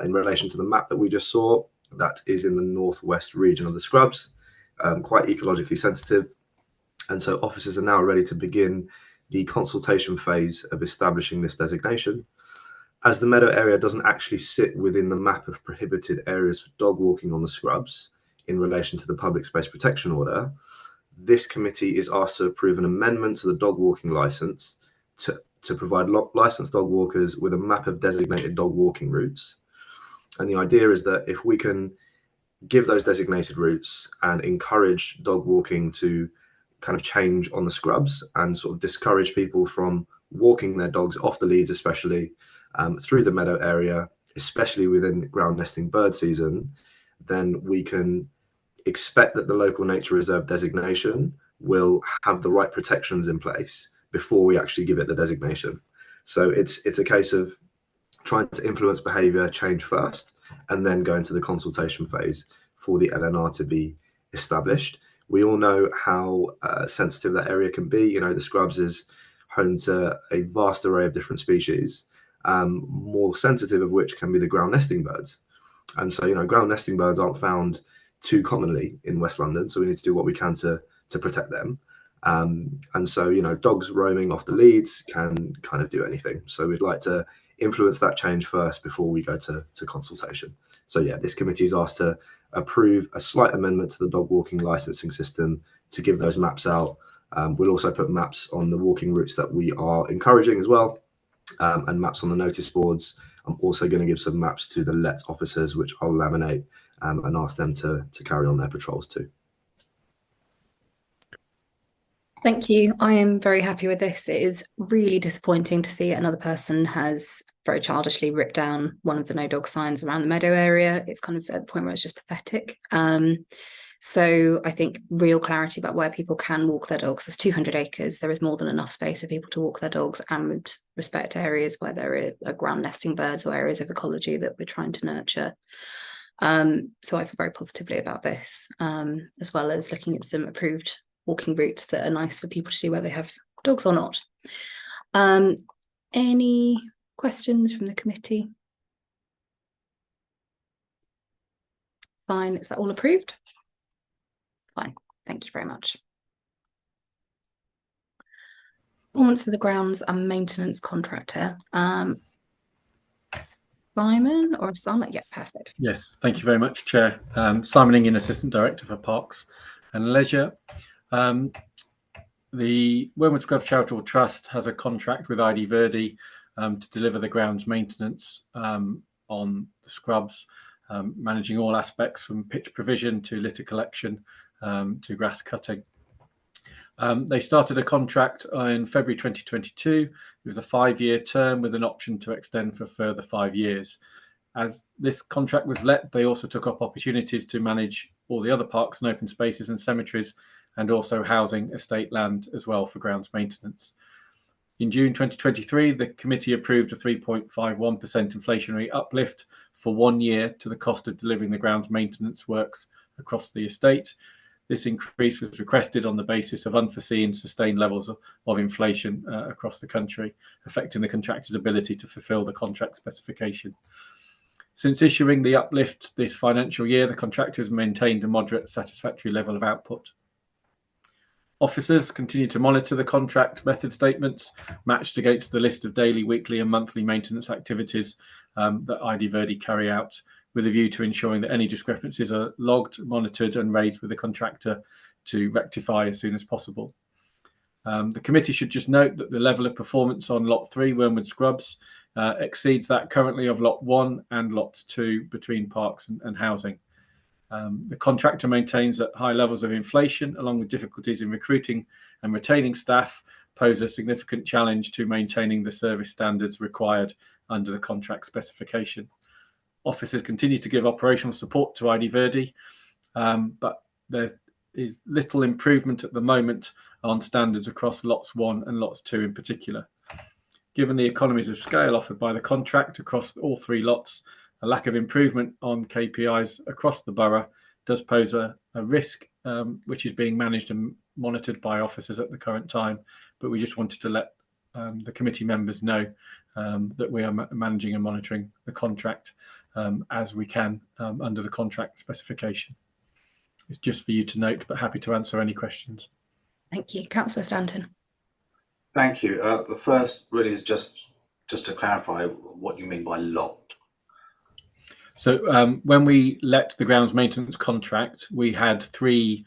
In relation to the map that we just saw, that is in the northwest region of the Scrubs, quite ecologically sensitive. And so officers are now ready to begin the consultation phase of establishing this designation. As the meadow area doesn't actually sit within the map of prohibited areas for dog walking on the Scrubs in relation to the Public Space Protection Order, this committee is asked to approve an amendment to the dog walking licence to provide licensed dog walkers with a map of designated dog walking routes. And the idea is that if we can give those designated routes and encourage dog walking to kind of change on the Scrubs and sort of discourage people from walking their dogs off the leads, especially through the meadow area, especially within ground nesting bird season, then we can expect that the local nature reserve designation will have the right protections in place before we actually give it the designation. So it's a case of trying to influence behaviour change first and then go into the consultation phase for the LNR to be established. We all know how sensitive that area can be. The Scrubs is home to a vast array of different species, more sensitive of which can be the ground nesting birds. And so, ground nesting birds aren't found too commonly in West London, so we need to do what we can to protect them. And so, dogs roaming off the leads can kind of do anything. So we'd like to influence that change first before we go to consultation. So yeah, this committee is asked to approve a slight amendment to the dog walking licensing system to give those maps out. We'll also put maps on the walking routes that we are encouraging as well, and maps on the notice boards. I'm also going to give some maps to the LET officers, which I'll laminate and ask them to carry on their patrols too. Thank you. I am very happy with this. It is really disappointing to see another person has very childishly ripped down one of the no dog signs around the meadow area. It's kind of at the point where it's just pathetic. So I think real clarity about where people can walk their dogs. There's 200 acres. There is more than enough space for people to walk their dogs and respect areas where there are ground nesting birds or areas of ecology that we're trying to nurture. So I feel very positively about this, as well as looking at some approved walking routes that are nice for people to do where they have dogs or not. Any questions from the committee? Fine, is that all approved? Fine, thank you very much. Performance of the grounds and maintenance contractor. Simon or Osama? Yeah, perfect. Yes, thank you very much, Chair. Simon Ingen, Assistant Director for Parks and Leisure. The Wormwood Scrubs Charitable Trust has a contract with ID Verdi to deliver the grounds maintenance on the scrubs, managing all aspects from pitch provision to litter collection to grass cutting. They started a contract in February 2022. It was a 5-year term with an option to extend for a further 5 years. As this contract was let, they also took up opportunities to manage all the other parks and open spaces and cemeteries, and also housing estate land as well for grounds maintenance. In June 2023, the committee approved a 3.51% inflationary uplift for 1 year to the cost of delivering the grounds maintenance works across the estate. This increase was requested on the basis of unforeseen sustained levels of inflation across the country, affecting the contractor's ability to fulfil the contract specification. Since issuing the uplift this financial year, the contractor has maintained a moderate satisfactory level of output. Officers continue to monitor the contract method statements matched against the list of daily, weekly and monthly maintenance activities that ID Verdi carry out, with a view to ensuring that any discrepancies are logged, monitored and raised with the contractor to rectify as soon as possible. The committee should just note that the level of performance on Lot 3, Wormwood Scrubs, exceeds that currently of Lot 1 and Lot 2 between parks and housing. The contractor maintains that high levels of inflation, along with difficulties in recruiting and retaining staff, pose a significant challenge to maintaining the service standards required under the contract specification. Officers continue to give operational support to ID Verdi, but there is little improvement at the moment on standards across Lots 1 and Lots 2 in particular. Given the economies of scale offered by the contract across all 3 lots, a lack of improvement on KPIs across the borough does pose a risk, which is being managed and monitored by officers at the current time. But we just wanted to let the committee members know that we are managing and monitoring the contract as we can under the contract specification. It's just for you to note, but happy to answer any questions. Thank you. Councillor Stanton. Thank you. The first really is just to clarify what you mean by lot. So when we let the grounds maintenance contract, we had 3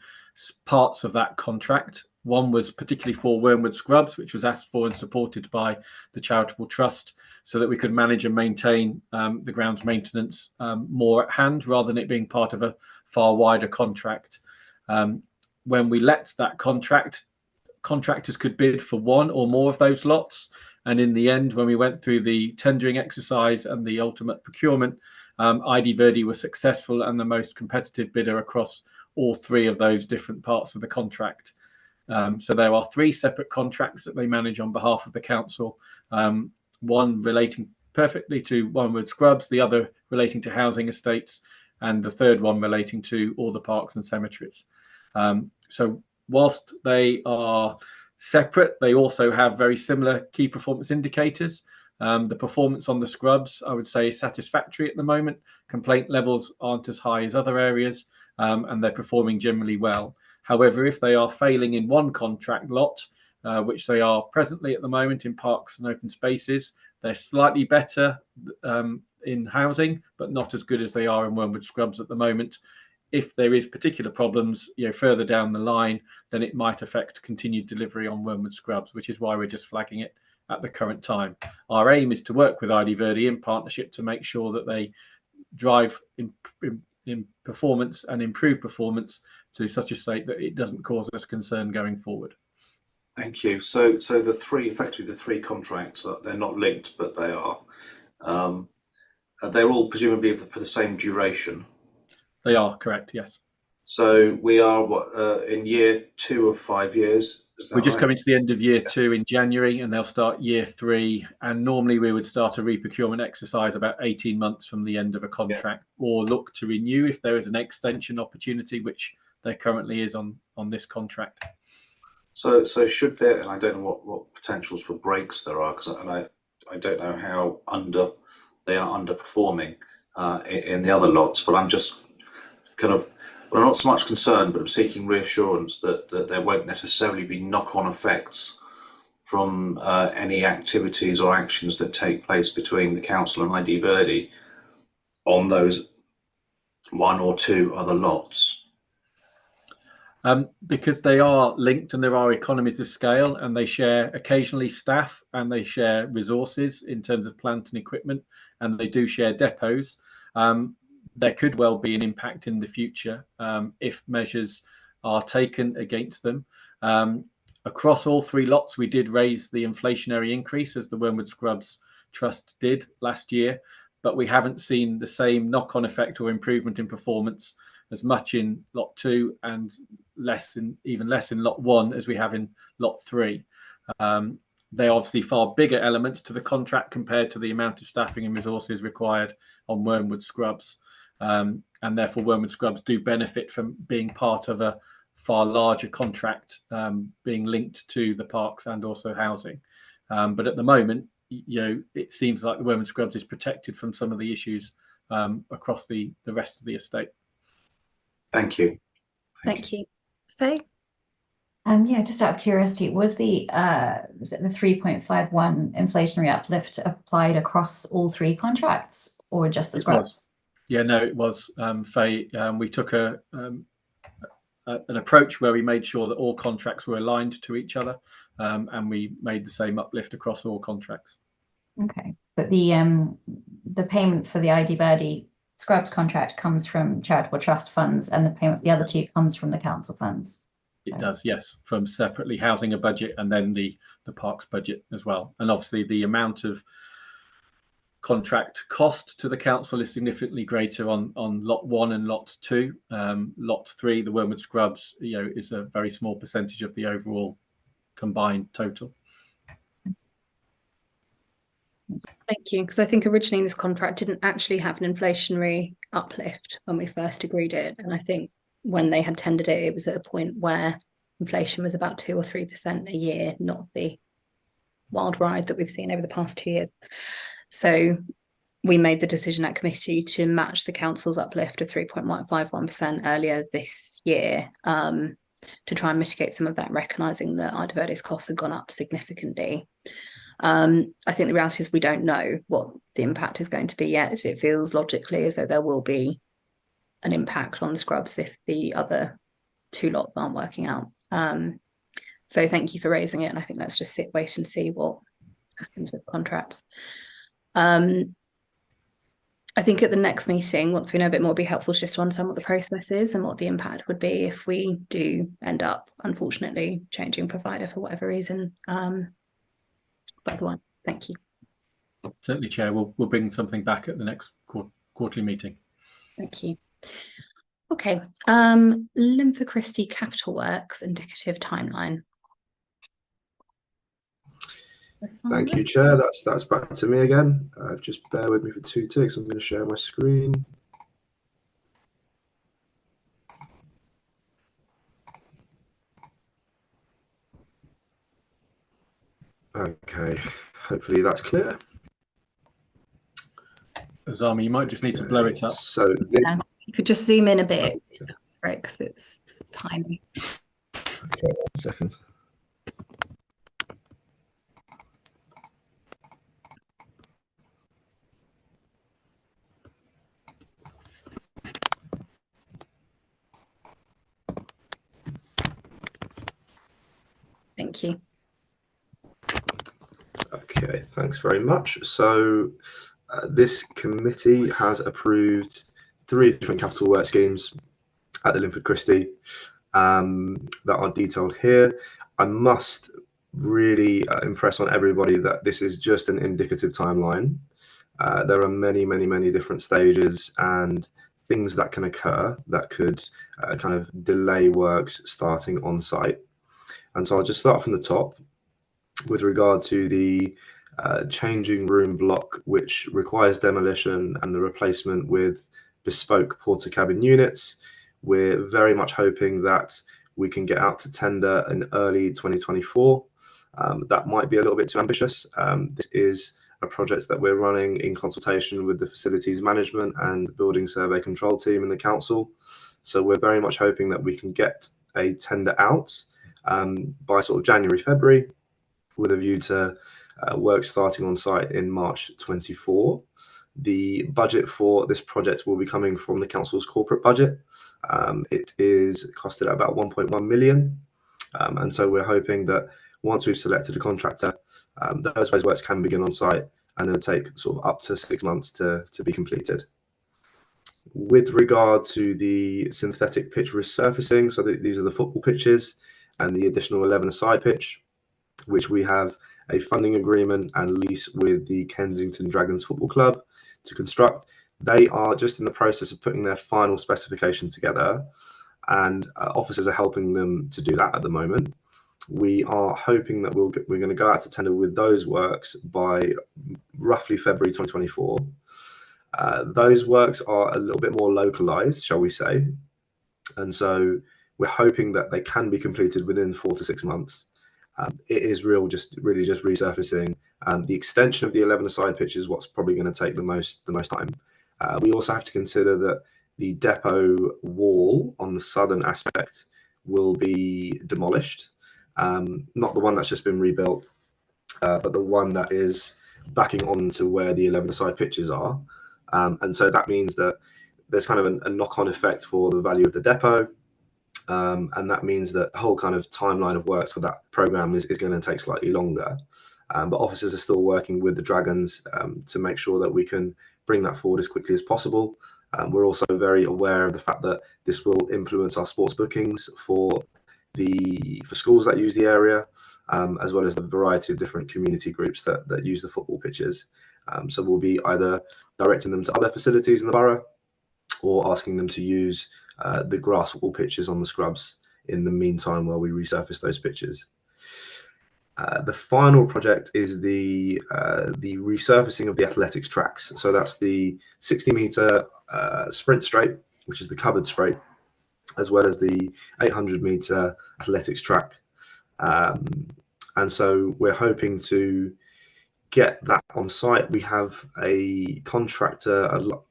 parts of that contract. One was particularly for Wormwood Scrubs, which was asked for and supported by the Charitable Trust, so that we could manage and maintain the grounds maintenance more at hand, rather than it being part of a far wider contract. When we let that contract, contractors could bid for 1 or more of those lots. And in the end, when we went through the tendering exercise and the ultimate procurement, ID Verdi was successful and the most competitive bidder across all 3 of those different parts of the contract. So there are 3 separate contracts that they manage on behalf of the council, one relating perfectly to Wormwood Scrubs, the other relating to housing estates, and the third one relating to all the parks and cemeteries. So whilst they are separate, they also have very similar key performance indicators. The performance on the scrubs, I would say, is satisfactory at the moment. Complaint levels aren't as high as other areas, and they're performing generally well. However, if they are failing in one contract lot, which they are presently at the moment in parks and open spaces, they're slightly better in housing, but not as good as they are in Wormwood Scrubs at the moment. If there is particular problems, further down the line, then it might affect continued delivery on Wormwood Scrubs, which is why we're just flagging it at the current time. Our aim is to work with ID Verdi in partnership to make sure that they drive in performance and improve performance to such a state that it doesn't cause us concern going forward. Thank you. So the three contracts, they're not linked, but they are. They're all presumably for the same duration. They are correct, yes. So we are in year 2 of 5 years. Is that We're just right? coming to the end of year 2 in January, and they'll start year 3. And normally we would start a reprocurement exercise about 18 months from the end of a contract, or look to renew if there is an extension opportunity, which there currently is on this contract. So should there, and I don't know what potentials for breaks there are, because I don't know how they are underperforming in the other lots, but I'm just kind of, well, I'm not so much concerned, but I'm seeking reassurance that there won't necessarily be knock-on effects from any activities or actions that take place between the council and ID Verdi on those 1 or 2 other lots. Because they are linked and there are economies of scale, and they share occasionally staff and they share resources in terms of plant and equipment, and they do share depots. There could well be an impact in the future if measures are taken against them. Across all 3 lots, we did raise the inflationary increase as the Wormwood Scrubs Trust did last year, but we haven't seen the same knock-on effect or improvement in performance as much in lot 2 and even less in lot 1 as we have in lot 3. They are obviously far bigger elements to the contract compared to the amount of staffing and resources required on Wormwood Scrubs. And therefore Wormwood Scrubs do benefit from being part of a far larger contract, being linked to the parks and also housing. But at the moment, it seems like the Wormwood Scrubs is protected from some of the issues across the rest of the estate. Thank you. Thank you. Faye? Yeah, just out of curiosity, was it the 3.51 inflationary uplift applied across all 3 contracts or just the Scrubs? Yeah, no, it was, Faye. We took an approach where we made sure that all contracts were aligned to each other, and we made the same uplift across all contracts. Okay, but the payment for the ID Verdi Scrubs contract comes from charitable trust funds, and the payment for the other 2 comes from the council funds. It does, yes, from separately housing a budget and then the parks budget as well. And obviously the amount of contract cost to the council is significantly greater on lot 1 and lot 2. Lot 3, the Wormwood Scrubs, is a very small percentage of the overall combined total. Thank you, because I think originally this contract didn't actually have an inflationary uplift when we first agreed it, and I think when they had tendered it, it was at a point where inflation was about 2 or 3% a year, not the wild ride that we've seen over the past 2 years. So we made the decision at committee to match the council's uplift of 3.51% earlier this year, to try and mitigate some of that, recognising that ID Verdi's costs had gone up significantly. I think the reality is we don't know what the impact is going to be yet. It feels logically as though there will be an impact on the Scrubs if the other 2 lots aren't working out. So thank you for raising it, and I think let's just wait and see what happens with contracts. I think at the next meeting, once we know a bit more, it'd be helpful just to understand what the process is and what the impact would be if we do end up, unfortunately, changing provider for whatever reason. Thank you. Certainly, Chair. We'll bring something back at the next quarterly meeting. Thank you. Okay. Linford Christie Capital Works indicative timeline. Thank you, Chair. That's back to me again. Just bear with me for 2 ticks. I'm going to share my screen. Okay, hopefully that's clear. Azami, you might just need to blow it up. So you could just zoom in a bit, right? Because it's tiny. Okay, 1 second. Thank you. Okay, thanks very much. So this committee has approved 3 different capital work schemes at the Linford Christie that are detailed here. I must really impress on everybody that this is just an indicative timeline. There are many, many, many different stages and things that can occur that could kind of delay works starting on site. And so I'll just start from the top with regard to the changing room block, which requires demolition and the replacement with bespoke porter cabin units. We're very much hoping that we can get out to tender in early 2024. That might be a little bit too ambitious. This is a project that we're running in consultation with the facilities management and building survey control team in the council. So we're very much hoping that we can get a tender out by sort of January, February, with a view to work starting on site in March 24. The budget for this project will be coming from the council's corporate budget. It is costed at about 1.1 million. And so we're hoping that once we've selected a contractor, those works can begin on site, and they'll take sort of up to 6 months to be completed. With regard to the synthetic pitch resurfacing, so these are the football pitches and the additional 11-a-side pitch, which we have a funding agreement and lease with the Kensington Dragons Football Club to construct. They are just in the process of putting their final specification together, and officers are helping them to do that at the moment. We are hoping that we're going to go out to tender with those works by roughly February 2024. Those works are a little bit more localized, shall we say, and so we're hoping that they can be completed within 4 to 6 months. It is really just resurfacing. The extension of the 11-a-side pitch is what's probably going to take the most time. We also have to consider that the depot wall on the southern aspect will be demolished. Not the one that's just been rebuilt, but the one that is backing onto where the 11-a-side pitches are. And so that means that there's kind of a knock-on effect for the value of the depot. And that means that the whole kind of timeline of works for that program is going to take slightly longer. But officers are still working with the Dragons to make sure that we can bring that forward as quickly as possible. We're also very aware of the fact that this will influence our sports bookings for schools that use the area, as well as the variety of different community groups that use the football pitches. So we'll be either directing them to other facilities in the borough or asking them to use the grass football pitches on the scrubs in the meantime while we resurface those pitches. The final project is the resurfacing of the athletics tracks. So that's the 60-meter sprint straight, which is the covered straight, as well as the 800-meter athletics track. And so we're hoping to get that on site. We have a contractor,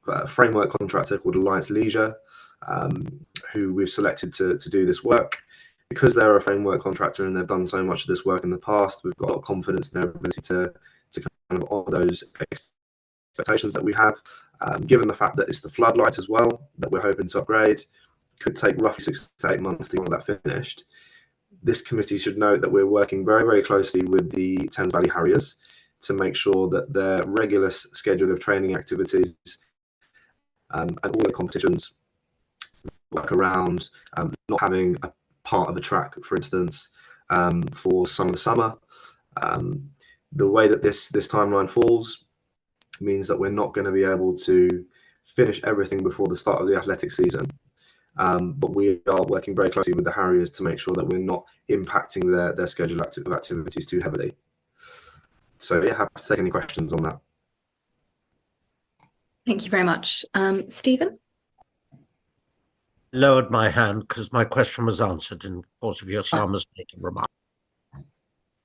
a framework contractor called Alliance Leisure, who we've selected to do this work. Because they're a framework contractor and they've done so much of this work in the past, we've got a lot of confidence in their ability to kind of honour those expectations that we have. Given the fact that it's the floodlight as well that we're hoping to upgrade, could take roughly 6 to 8 months to get that finished. This committee should note that we're working very, very closely with the Thames Valley Harriers to make sure that their regular schedule of training activities and all the competitions work around not having a part of a track, for instance, for some of the summer. The way that this timeline falls means that we're not going to be able to finish everything before the start of the athletic season. But we are working very closely with the Harriers to make sure that we're not impacting their schedule of activities too heavily. So yeah, happy to take any questions on that. Thank you very much. Stephen? Lowered my hand because my question was answered in the course of your Osama's making remark.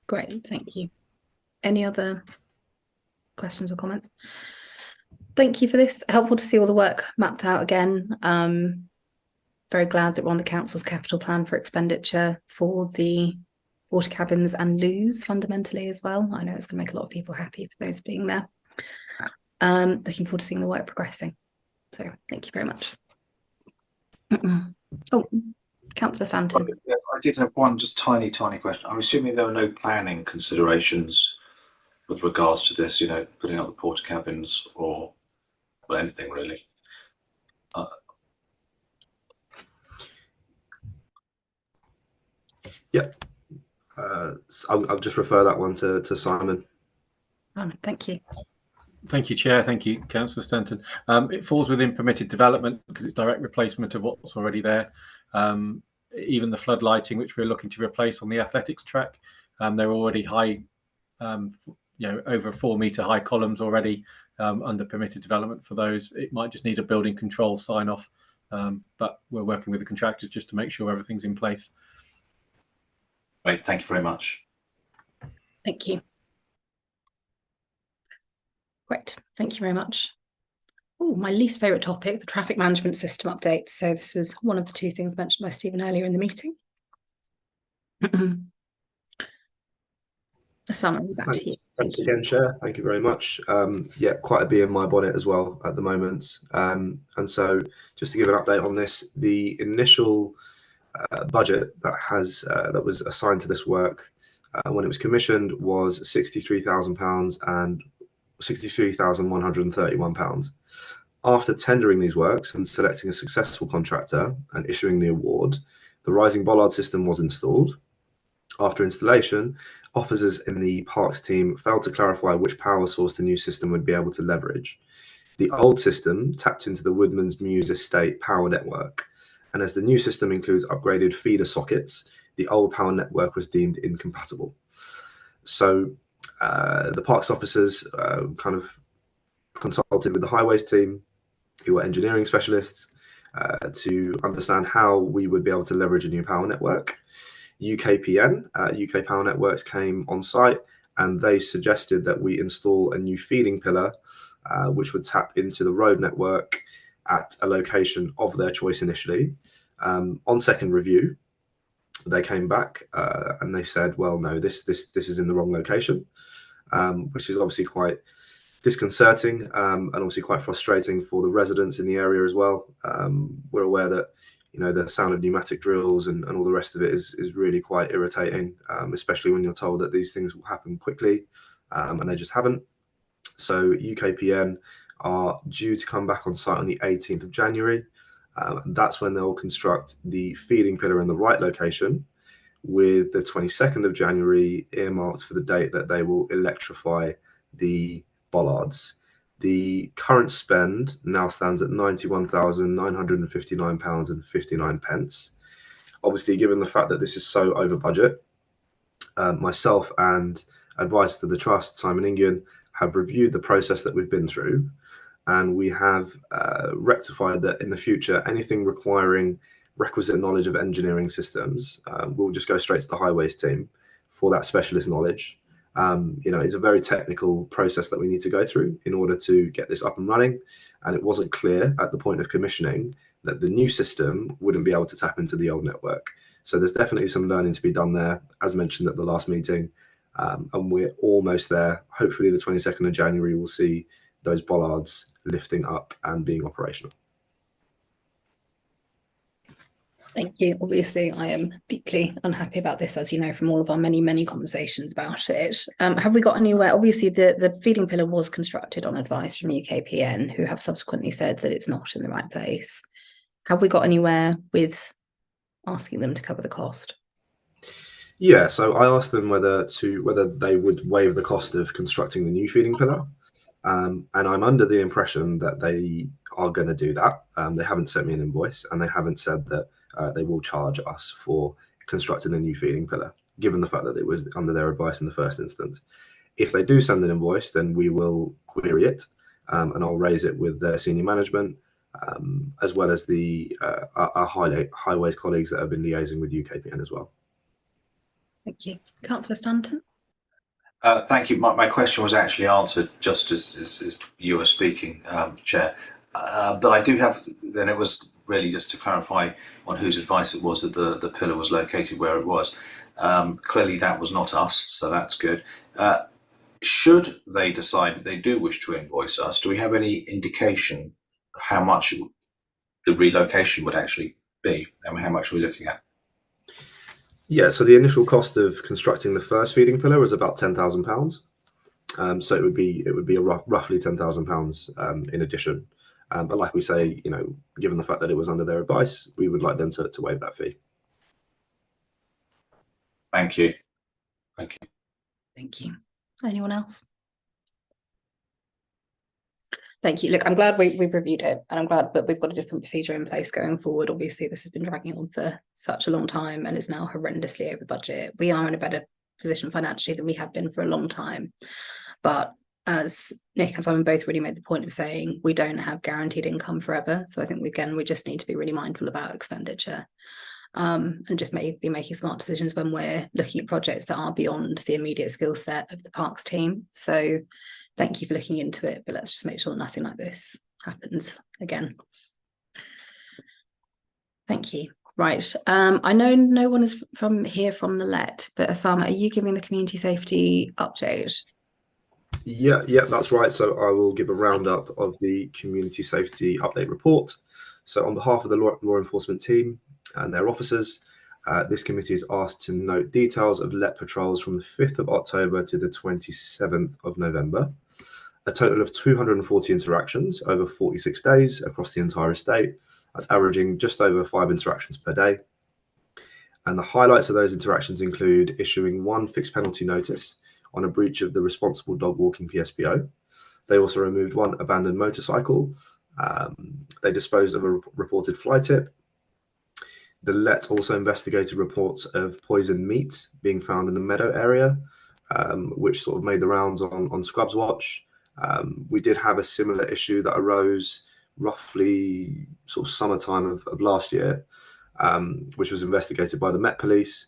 Great, thank you. Any other questions or comments? Thank you for this. Helpful to see all the work mapped out again. Very glad that we're on the council's capital plan for expenditure for the water cabins and loos fundamentally as well. I know it's going to make a lot of people happy for those being there. Looking forward to seeing the work progressing. So thank you very much. Oh, Councillor Stanton. I did have one just tiny question. I'm assuming there are no planning considerations with regards to this, you know, putting up the porter cabins or anything really. Yeah. I'll just refer that one to Simon. Thank you. Thank you, Chair. Thank you, Councillor Stanton. It falls within permitted development because it's direct replacement of what's already there. Even the flood lighting, which we're looking to replace on the athletics track, they're already high, over 4 metre high columns already under permitted development for those. It might just need a building control sign off, but we're working with the contractors just to make sure everything's in place. Great, thank you very much. Thank you. Great, thank you very much. Oh, my least favourite topic, the traffic management system update. So this was one of the 2 things mentioned by Stephen earlier in the meeting. Simon, back to you. Thanks again, Chair. Thank you very much. Yeah, quite a bee in my bonnet as well at the moment. And so just to give an update on this, the initial budget that was assigned to this work when it was commissioned was £63,000 and £63,131. After tendering these works and selecting a successful contractor and issuing the award, the rising bollard system was installed. After installation, officers in the parks team failed to clarify which power source the new system would be able to leverage. The old system tapped into the Woodman's Muse Estate power network, and as the new system includes upgraded feeder sockets, the old power network was deemed incompatible. So the parks officers kind of consulted with the highways team, who were engineering specialists, to understand how we would be able to leverage a new power network. UKPN, UK Power Networks, came on site and they suggested that we install a new feeding pillar which would tap into the road network at a location of their choice initially. On second review, they came back and they said, well, no, this is in the wrong location, which is obviously quite disconcerting and obviously quite frustrating for the residents in the area as well. We're aware that the sound of pneumatic drills and all the rest of it is really quite irritating, especially when you're told that these things will happen quickly and they just haven't. So UKPN are due to come back on site on the 18th of January. That's when they'll construct the feeding pillar in the right location, with the 22nd of January earmarked for the date that they will electrify the bollards. The current spend now stands at £91,959.59. Obviously, given the fact that this is so over budget, myself and advisor to the trust, Simon Ingian, have reviewed the process that we've been through, and we have rectified that in the future, anything requiring requisite knowledge of engineering systems, we'll just go straight to the highways team for that specialist knowledge. It's a very technical process that we need to go through in order to get this up and running. And it wasn't clear at the point of commissioning that the new system wouldn't be able to tap into the old network. So there's definitely some learning to be done there, as mentioned at the last meeting. And we're almost there. Hopefully the 22nd of January, we'll see those bollards lifting up and being operational. Thank you. Obviously, I am deeply unhappy about this, as you know, from all of our many, many conversations about it. Have we got anywhere? Obviously, the feeding pillar was constructed on advice from UKPN, who have subsequently said that it's not in the right place. Have we got anywhere with asking them to cover the cost? Yeah, so I asked them whether they would waive the cost of constructing the new feeding pillar. And I'm under the impression that they are going to do that. They haven't sent me an invoice, and they haven't said that they will charge us for constructing a new feeding pillar, given the fact that it was under their advice in the first instance. If they do send an invoice, then we will query it, and I'll raise it with their senior management, as well as our highways colleagues that have been liaising with UKPN as well. Thank you. Councillor Stanton? Thank you. My question was actually answered just as you were speaking, Chair. But I do have, then it was really just to clarify on whose advice it was that the pillar was located where it was. Clearly that was not us, so that's good. Should they decide that they do wish to invoice us, do we have any indication of how much the relocation would actually be? I mean, how much are we looking at? Yeah, so the initial cost of constructing the first feeding pillar was about £10,000. So it would be roughly £10,000 in addition. But like we say, given the fact that it was under their advice, we would like them to waive that fee. Thank you. Thank you. Thank you. Anyone else? Thank you. Look, I'm glad we've reviewed it, and I'm glad that we've got a different procedure in place going forward. Obviously, this has been dragging on for such a long time and is now horrendously over budget. We are in a better position financially than we have been for a long time. But as Nick and Simon both really made the point of saying, we don't have guaranteed income forever. So I think, we just need to be really mindful about expenditure. And just be making smart decisions when we're looking at projects that are beyond the immediate skill set of the parks team. So thank you for looking into it, but let's just make sure that nothing like this happens again. Thank you. Right. I know no one is from the Let, but Osama, are you giving the community safety update? Yeah, that's right. So I will give a roundup of the community safety update report. So on behalf of the law enforcement team and their officers, this committee is asked to note details of Let patrols from the 5th of October to the 27th of November. A total of 240 interactions over 46 days across the entire estate. That's averaging just over 5 interactions per day. And the highlights of those interactions include issuing 1 fixed penalty notice on a breach of the responsible dog walking PSPO. They also removed 1 abandoned motorcycle. They disposed of a reported fly tip. The Let also investigated reports of poisoned meat being found in the meadow area, which sort of made the rounds on Scrubs Watch. We did have a similar issue that arose roughly sort of summertime of last year, which was investigated by the Met Police.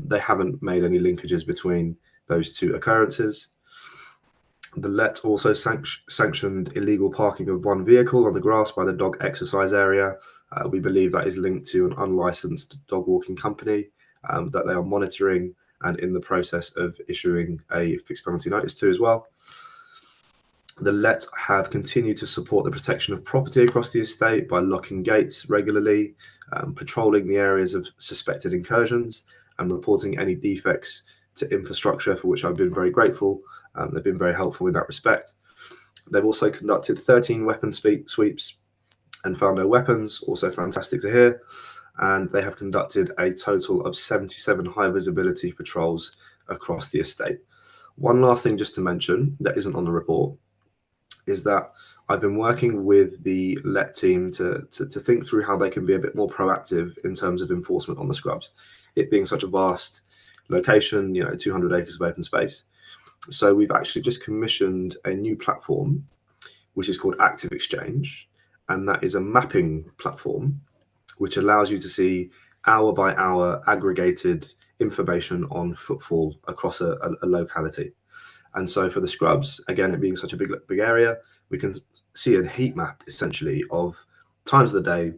They haven't made any linkages between those 2 occurrences. The Let also sanctioned illegal parking of 1 vehicle on the grass by the dog exercise area. We believe that is linked to an unlicensed dog walking company that they are monitoring and in the process of issuing a fixed penalty notice to as well. The Let have continued to support the protection of property across the estate by locking gates regularly, patrolling the areas of suspected incursions, and reporting any defects to infrastructure, for which I've been very grateful. They've been very helpful in that respect. They've also conducted 13 weapon sweeps and found no weapons, also fantastic to hear. And they have conducted a total of 77 high visibility patrols across the estate. One last thing just to mention that isn't on the report is that I've been working with the Let team to think through how they can be a bit more proactive in terms of enforcement on the Scrubs, it being such a vast location, 200 acres of open space. So we've actually just commissioned a new platform, which is called Active Exchange, and that is a mapping platform which allows you to see hour by hour aggregated information on footfall across a locality. And so for the Scrubs, again, it being such a big area, we can see a heat map essentially of times of the day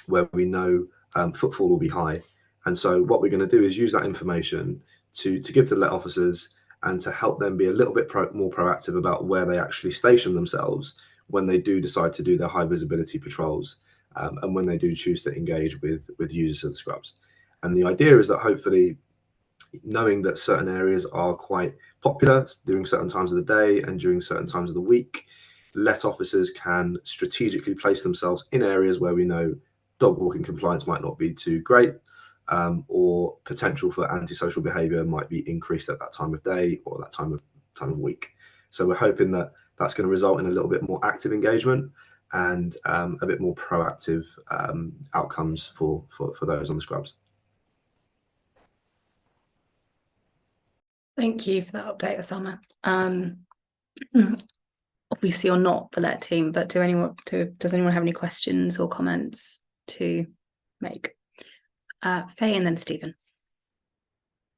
where we know footfall will be high. And so what we're going to do is use that information to give to the Let officers and to help them be a little bit more proactive about where they actually station themselves when they do decide to do their high visibility patrols and when they do choose to engage with users of the Scrubs. And the idea is that hopefully, knowing that certain areas are quite popular during certain times of the day and during certain times of the week, Let officers can strategically place themselves in areas where we know dog walking compliance might not be too great, or potential for antisocial behaviour might be increased at that time of day or that time of week. So we're hoping that that's going to result in a little bit more active engagement and a bit more proactive outcomes for those on the Scrubs. Thank you for that update, Osama. Obviously, you're not the Let team, but does anyone have any questions or comments to make? Faye and then Stephen.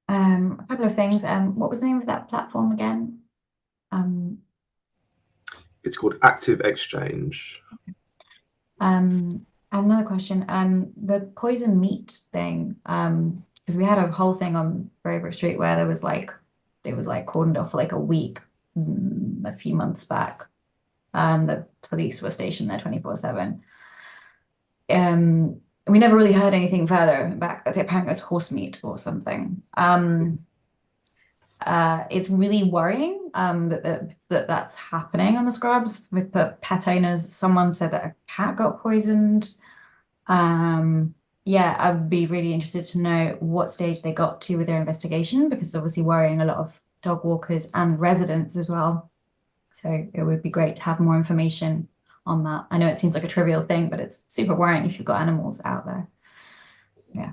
A couple of things. What was the name of that platform again? It's called Active Exchange. Another question. The poison meat thing. Because we had a whole thing on Braybrook Street where it was cordoned off for like a week a few months back, and the police were stationed there 24/7. We never really heard anything further back. Apparently it was horse meat or something. It's really worrying that's happening on the Scrubs with pet owners. Someone said that a cat got poisoned. yeah, I would be really interested to know what stage they got to with their investigation, because it's obviously worrying a lot of dog walkers and residents as well. So it would be great to have more information on that. I know it seems like a trivial thing, but it's super worrying if you've got animals out there.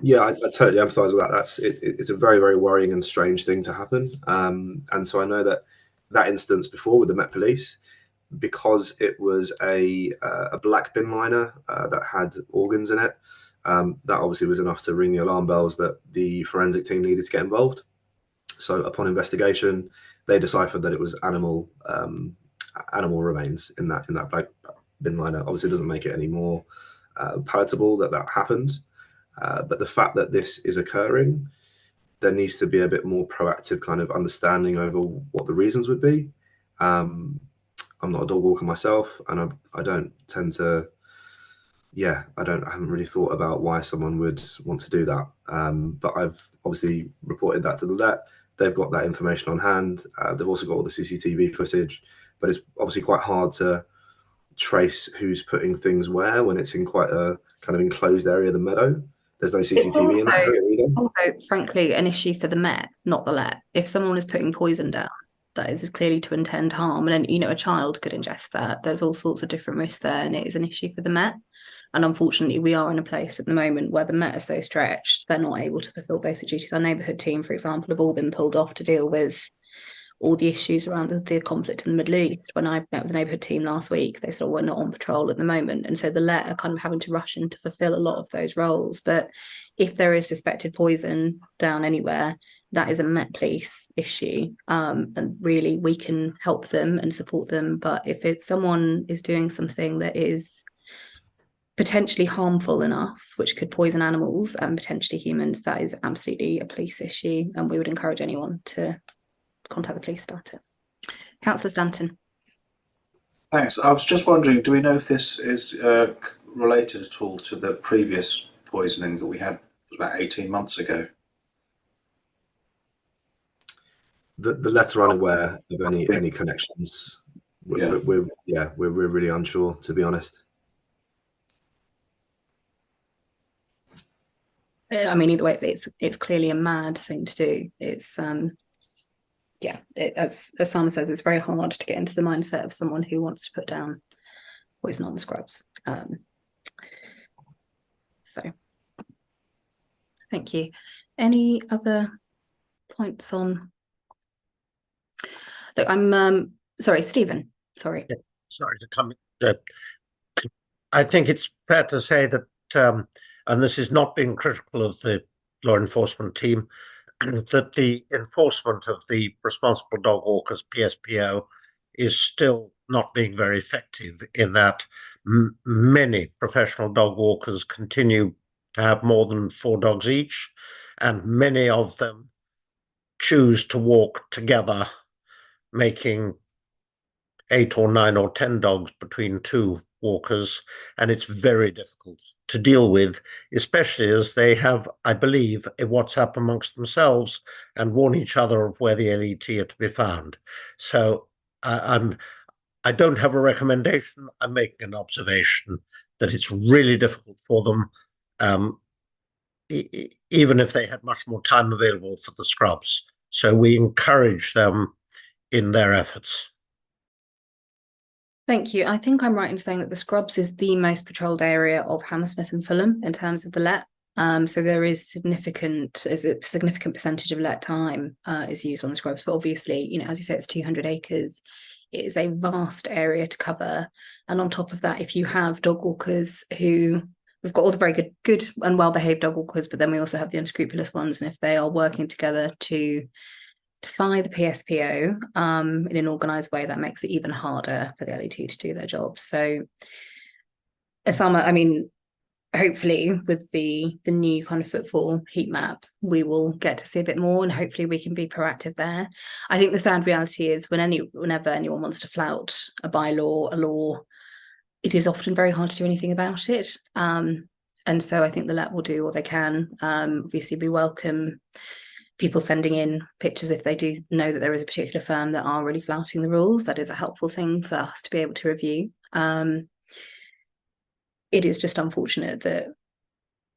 Yeah, I totally empathise with that. It's a very, very worrying and strange thing to happen. And so I know that instance before with the Met Police, because it was a black bin liner that had organs in it, that obviously was enough to ring the alarm bells that the forensic team needed to get involved. So upon investigation, they deciphered that it was animal remains in that black bin liner. Obviously, it doesn't make it any more palatable that happened. But the fact that this is occurring, there needs to be a bit more proactive kind of understanding over what the reasons would be. I'm not a dog walker myself, and I don't tend to. Yeah, I haven't really thought about why someone would want to do that. But I've obviously reported that to the Let. They've got that information on hand. They've also got all the CCTV footage, but it's obviously quite hard to trace who's putting things where when it's in quite a kind of enclosed area of the meadow. There's no CCTV in that area either. Also, frankly, an issue for the Met, not the Let. If someone is putting poison down, that is clearly to intend harm, and then, a child could ingest that. There's all sorts of different risks there, and it is an issue for the Met. And unfortunately, we are in a place at the moment where the Met are so stretched, they're not able to fulfil basic duties. Our neighbourhood team, for example, have all been pulled off to deal with all the issues around the conflict in the Middle East. When I met with the neighbourhood team last week, they said, we're not on patrol at the moment. And so the Let are kind of having to rush in to fulfil a lot of those roles. But if there is suspected poison down anywhere, that is a Met Police issue. And really, we can help them and support them. But if someone is doing something that is potentially harmful enough, which could poison animals and potentially humans, that is absolutely a police issue. And we would encourage anyone to contact the police about it. Councillor Stanton. Thanks. I was just wondering, do we know if this is related at all to the previous poisoning that we had about 18 months ago? The letter unaware of any connections. We're really unsure, to be honest. I mean, either way, it's clearly a mad thing to do. It's as Sam says, it's very hard to get into the mindset of someone who wants to put down poison on the scrubs. So, thank you. Any other points on? Look, I'm sorry, Stephen. Sorry. Yeah, sorry to come. I think it's fair to say that, and this is not being critical of the law enforcement team, that the enforcement of the responsible dog walkers PSPO is still not being very effective, in that many professional dog walkers continue to have more than 4 dogs each, and many of them choose to walk together, making 8 or 9 or 10 dogs between 2 walkers, and it's very difficult to deal with, especially as they have, I believe, a WhatsApp amongst themselves and warn each other of where the LET are to be found. So I don't have a recommendation. I'm making an observation that it's really difficult for them, even if they had much more time available for the scrubs. So we encourage them in their efforts. Thank you. I think I'm right in saying that the scrubs is the most patrolled area of Hammersmith and Fulham in terms of the Let. So there is a significant percentage of Let time is used on the scrubs. But obviously, as you say, it's 200 acres. It is a vast area to cover. And on top of that, if you have dog walkers we've got all the very good and well-behaved dog walkers, but then we also have the unscrupulous ones. And if they are working together to defy the PSPO in an organised way, that makes it even harder for the LET to do their job. So, Osama, I mean, hopefully with the new kind of footfall heat map, we will get to see a bit more, and hopefully we can be proactive there. I think the sad reality is whenever anyone wants to flout a bylaw, a law, it is often very hard to do anything about it. And so I think the Let will do what they can. Obviously, we welcome people sending in pictures if they do know that there is a particular firm that are really flouting the rules. That is a helpful thing for us to be able to review. It is just unfortunate that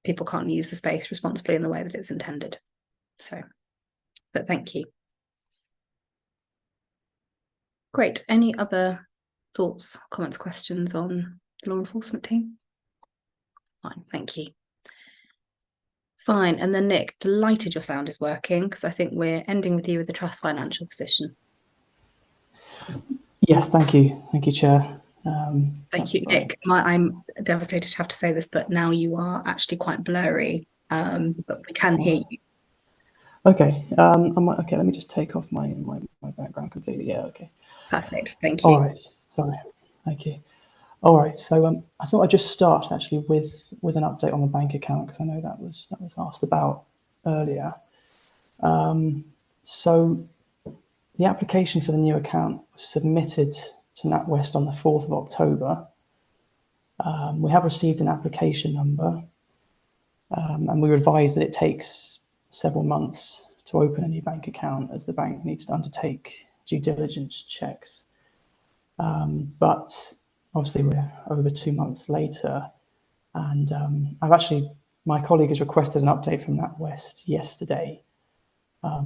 people can't use the space responsibly in the way that it's intended. So, but thank you. Great. Any other thoughts, comments, questions on the law enforcement team? Fine, thank you. Fine, and then Nick, delighted your sound is working, because I think we're ending with you with the trust financial position. Yes, thank you, Chair. Thank you, Nick. I'm devastated to have to say this, but now you are actually quite blurry, but we can hear you. Okay, okay, let me just take off my background completely. Yeah, okay. Perfect, thank you. All right, sorry, thank you. All right, so I thought I'd just start actually with an update on the bank account, because I know that was asked about earlier. So the application for the new account was submitted to NatWest on the 4th of October. We have received an application number, and we were advised that it takes several months to open a new bank account, as the bank needs to undertake due diligence checks. But obviously we're over 2 months later, and my colleague has requested an update from NatWest yesterday.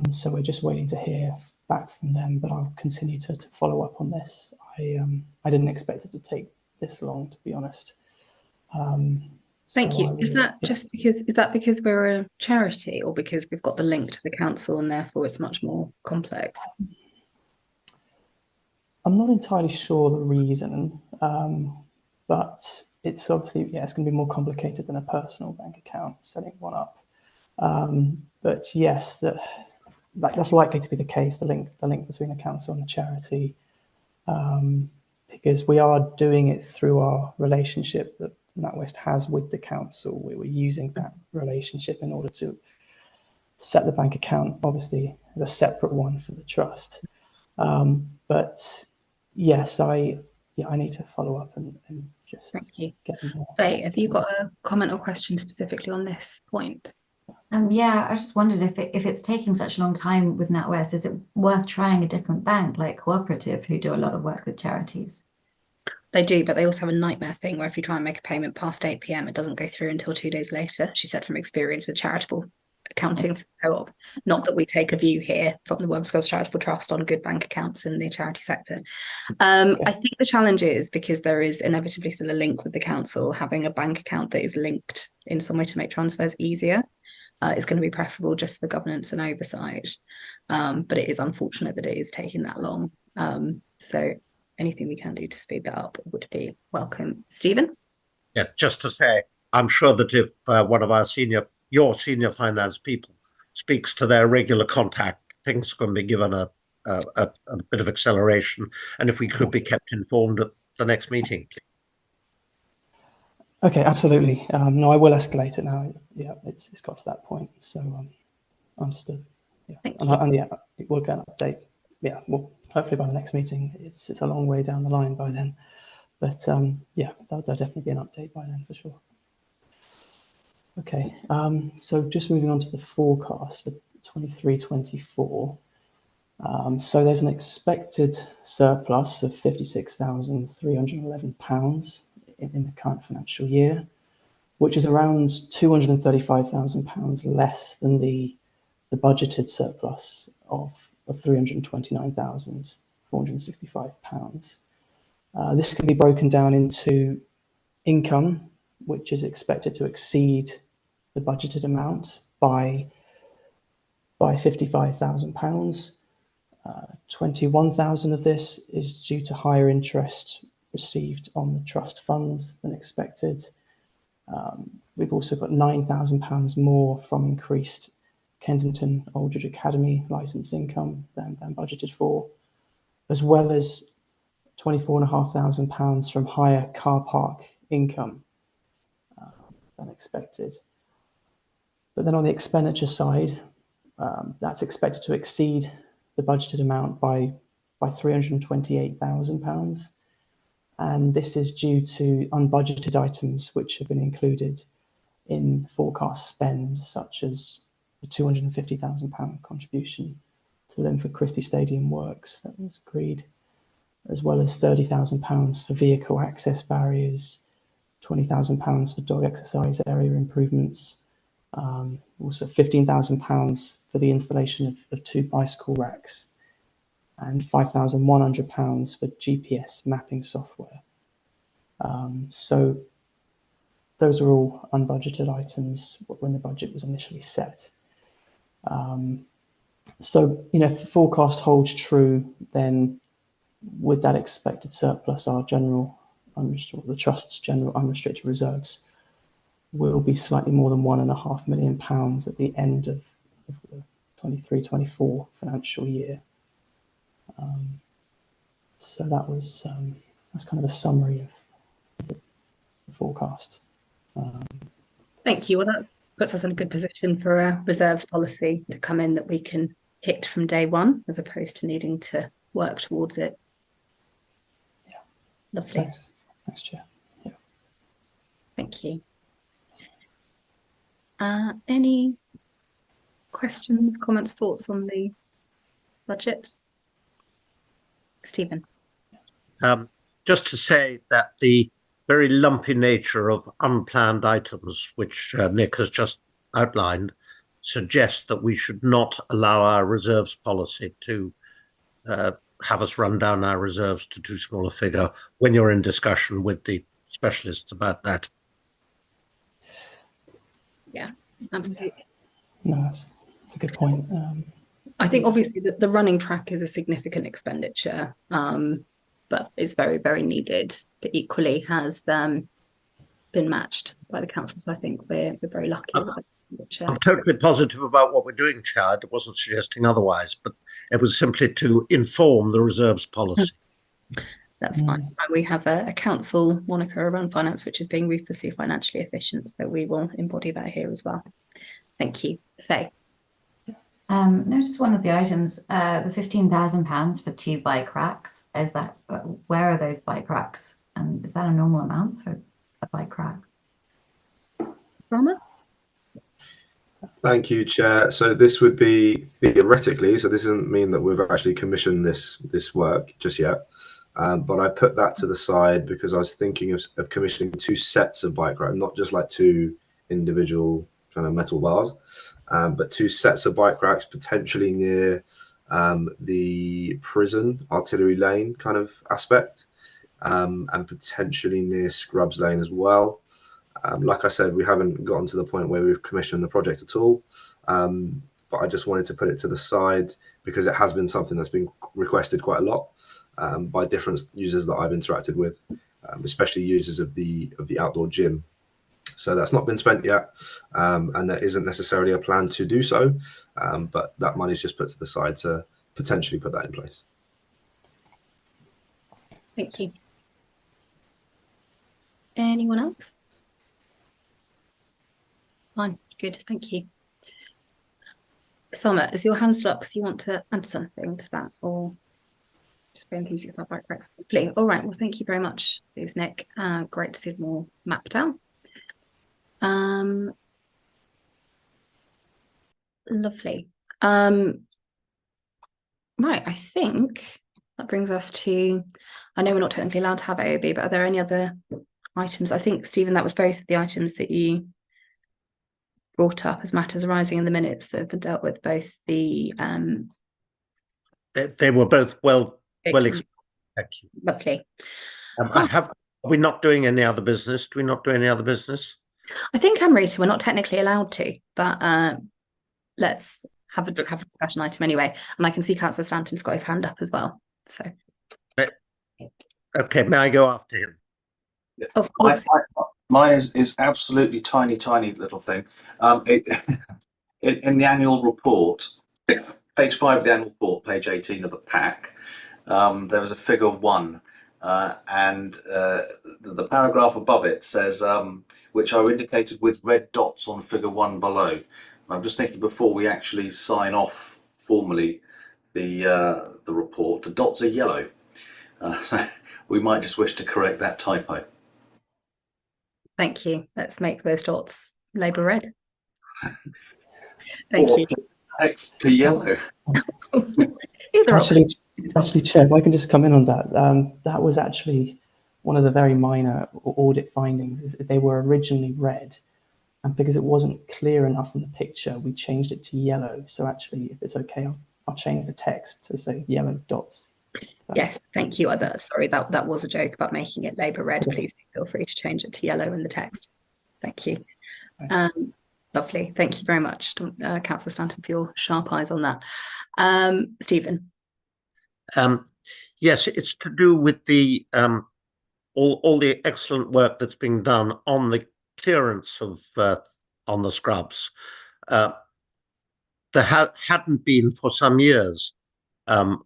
So we're just waiting to hear back from them, but I'll continue to follow up on this. I didn't expect it to take this long, to be honest. Thank you. Is that just because, is that because we're a charity, or because we've got the link to the council and therefore it's much more complex? I'm not entirely sure the reason, but it's obviously, it's going to be more complicated than a personal bank account, setting one up. But yes, that's likely to be the case, the link between the council and the charity, because we are doing it through our relationship that NatWest has with the council. We were using that relationship in order to set the bank account, obviously, as a separate one for the trust. But yes, I need to follow up and just get more. Faye, have you got a comment or question specifically on this point? Yeah, I just wondered if it's taking such a long time with NatWest, is it worth trying a different bank like Cooperative, who do a lot of work with charities? They do, but they also have a nightmare thing where if you try and make a payment past 8 p.m, it doesn't go through until 2 days later. She said from experience with charitable accounting through Co-op. Not that we take a view here from the Wormwood Charitable Trust on good bank accounts in the charity sector. I think the challenge is, because there is inevitably still a link with the council, having a bank account that is linked in some way to make transfers easier is going to be preferable just for governance and oversight. But it is unfortunate that it is taking that long. So anything we can do to speed that up would be welcome. Stephen? Yeah, just to say, I'm sure that if one of your senior finance people speaks to their regular contact, things can be given a bit of acceleration. And if we could be kept informed at the next meeting, please. Okay, absolutely. No, I will escalate it now. Yeah, it's got to that point. So understood. Yeah, and yeah, we'll get an update. Yeah, well, hopefully by the next meeting. It's a long way down the line by then, but yeah, there'll definitely be an update by then for sure. Okay, so just moving on to the forecast for 23-24. So there's an expected surplus of £56,311 in the current financial year, which is around £235,000 less than the budgeted surplus of £329,465. This can be broken down into income, which is expected to exceed the budgeted amount by £55,000. 21,000 of this is due to higher interest received on the trust funds than expected. We've also got £9,000 more from increased Kensington Aldridge Academy licence income than budgeted for, as well as £24,500 from higher car park income than expected. But then on the expenditure side, that's expected to exceed the budgeted amount by £328,000. And this is due to unbudgeted items which have been included in forecast spend, such as the £250,000 contribution to Linford Christie Stadium works that was agreed, as well as £30,000 for vehicle access barriers, £20,000 for dog exercise area improvements. Also £15,000 for the installation of 2 bicycle racks, and £5,100 for GPS mapping software. So those are all unbudgeted items when the budget was initially set. So, if the forecast holds true, then with that expected surplus, our the Trust's general unrestricted reserves will be slightly more than £1.5 million at the end of the 23-24 financial year. So that's kind of a summary of the forecast. Thank you. Well, that puts us in a good position for a reserves policy to come in that we can hit from day one, as opposed to needing to work towards it. Yeah. Lovely. Thanks, Chair. Yeah. Thank you. Any questions, comments, thoughts on the budgets? Stephen. Just to say that the very lumpy nature of unplanned items, which Nick has just outlined, suggests that we should not allow our reserves policy to have us run down our reserves to too small a figure when you're in discussion with the specialists about that. Yeah, absolutely. No, that's a good point. I think obviously the running track is a significant expenditure, but it's very, very needed, but equally has been matched by the council. So I think we're very lucky. I'm totally positive about what we're doing, Chair. I wasn't suggesting otherwise, but it was simply to inform the reserves policy. That's fine. We have a council moniker around finance, which is being ruthlessly financially efficient. So we will embody that here as well. Thank you. Faye. No, just one of the items, the £15,000 for 2 bike racks. Is that, where are those bike racks? And is that a normal amount for a bike rack? Rama? Thank you, Chair. So this would be theoretically, so this doesn't mean that we've actually commissioned this work just yet, but I put that to the side because I was thinking of commissioning 2 sets of bike racks, not just like 2 individual kind of metal bars, but 2 sets of bike racks potentially near the prison artillery lane kind of aspect, and potentially near Scrubs Lane as well. Like I said, we haven't gotten to the point where we've commissioned the project at all, but I just wanted to put it to the side because it has been something that's been requested quite a lot by different users that I've interacted with, especially users of the outdoor gym. So that's not been spent yet, and there isn't necessarily a plan to do so, but that money's just put to the side to potentially put that in place. Thank you. Anyone else? Fine, good, thank you. Summer, is your hand still up because you want to add something to that, or just being easy about bike racks? Please. All right, well, thank you very much, please, Nick. Great to see them all mapped out. Lovely. Right, I think that brings us to, I know we're not technically allowed to have AOB, but are there any other items? I think, Stephen, that was both the items that you brought up as matters arising in the minutes that have been dealt with, both the They were both well explained. Thank you. Lovely. Are we not doing any other business? Do we not do any other business? I think we're not technically allowed to, but let's have a discussion item anyway. And I can see Councillor Stanton's got his hand up as well. So okay, may I go after him? Of course. Mine is absolutely tiny little thing. In the annual report, page 5 of the annual report, page 18 of the pack, there was a figure 1, and the paragraph above it says, which are indicated with red dots on figure 1 below. I'm just thinking before we actually sign off formally the report, the dots are yellow, so we might just wish to correct that typo. Thank you. Let's make those dots label red. Thank you. Next to yellow. Actually, Chair, if I can just come in on that. That was actually one of the very minor audit findings is that they were originally red, and because it wasn't clear enough in the picture, we changed it to yellow. So actually, if it's okay, I'll change the text to say yellow dots. Yes, thank you. Sorry, that was a joke about making it Labour red. Please feel free to change it to yellow in the text. Thank you. Lovely. Thank you very much, Councillor Stanton, for your sharp eyes on that. Stephen. Yes, it's to do with the all the excellent work that's being done on the clearance of on the scrubs. There hadn't been for some years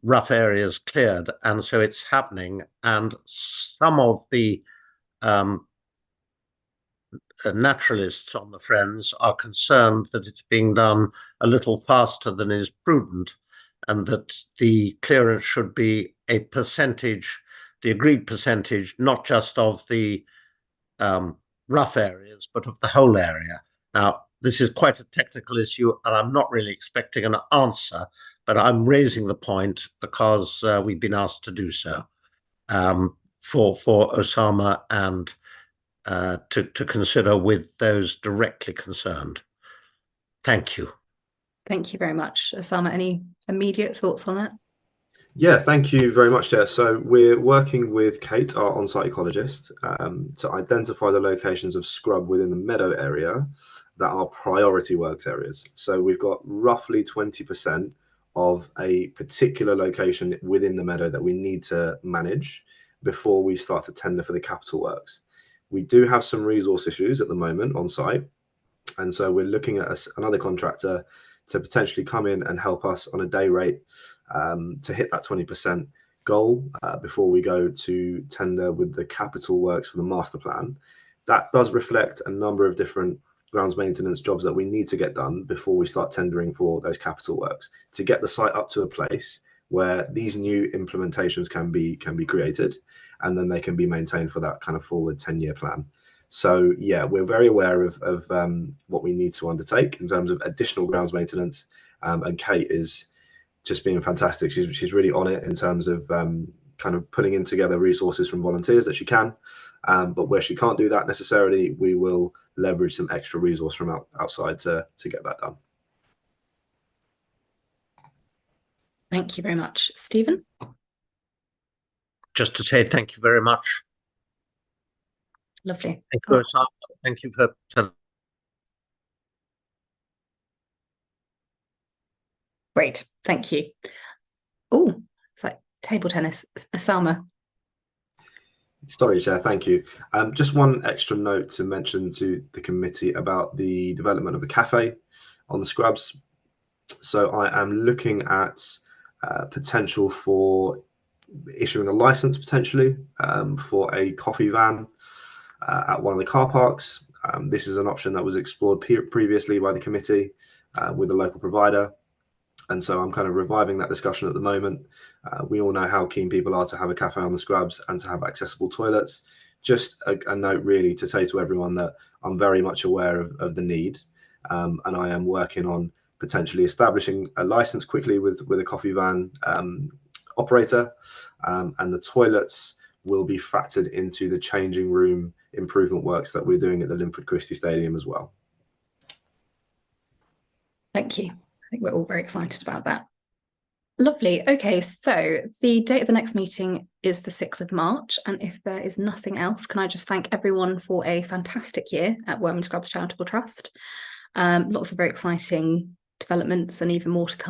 rough areas cleared, and so it's happening. And some of the naturalists on the Friends are concerned that it's being done a little faster than is prudent, and that the clearance should be a percentage, the agreed percentage, not just of the rough areas, but of the whole area. Now, this is quite a technical issue, and I'm not really expecting an answer, but I'm raising the point because we've been asked to do so for Osama and to consider with those directly concerned. Thank you. Thank you very much. Osama, any immediate thoughts on that? Yeah, thank you very much, Chair. So we're working with Kate, our on-site ecologist, to identify the locations of scrub within the meadow area that are priority works areas. So we've got roughly 20% of a particular location within the meadow that we need to manage before we start to tender for the capital works. We do have some resource issues at the moment on site, and so we're looking at another contractor to potentially come in and help us on a day rate to hit that 20% goal before we go to tender with the capital works for the master plan. That does reflect a number of different grounds maintenance jobs that we need to get done before we start tendering for those capital works to get the site up to a place where these new implementations can be created, and then they can be maintained for that kind of forward 10-year plan. So yeah, we're very aware of what we need to undertake in terms of additional grounds maintenance, and Kate is just being fantastic. She's really on it in terms of kind of putting in together resources from volunteers that she can, but where she can't do that necessarily, we will leverage some extra resource from outside to get that done. Thank you very much. Stephen? Just to say thank you very much. Lovely. Thank you for Great, thank you. Oh, it's like table tennis. Osama. Sorry, Chair, thank you. Just one extra note to mention to the committee about the development of a cafe on the scrubs. So I am looking at potential for issuing a license potentially for a coffee van at one of the car parks. This is an option that was explored previously by the committee with a local provider. And so I'm kind of reviving that discussion at the moment. We all know how keen people are to have a cafe on the scrubs and to have accessible toilets. Just a note really to say to everyone that I'm very much aware of the need, and I am working on potentially establishing a license quickly with a coffee van operator, and the toilets will be factored into the changing room improvement works that we're doing at the Linford Christie Stadium as well. Thank you. I think we're all very excited about that. Lovely. Okay, so the date of the next meeting is the 6th of March. And if there is nothing else, can I just thank everyone for a fantastic year at Wormwood Scrubs Charitable Trust. Lots of very exciting developments and even more to come.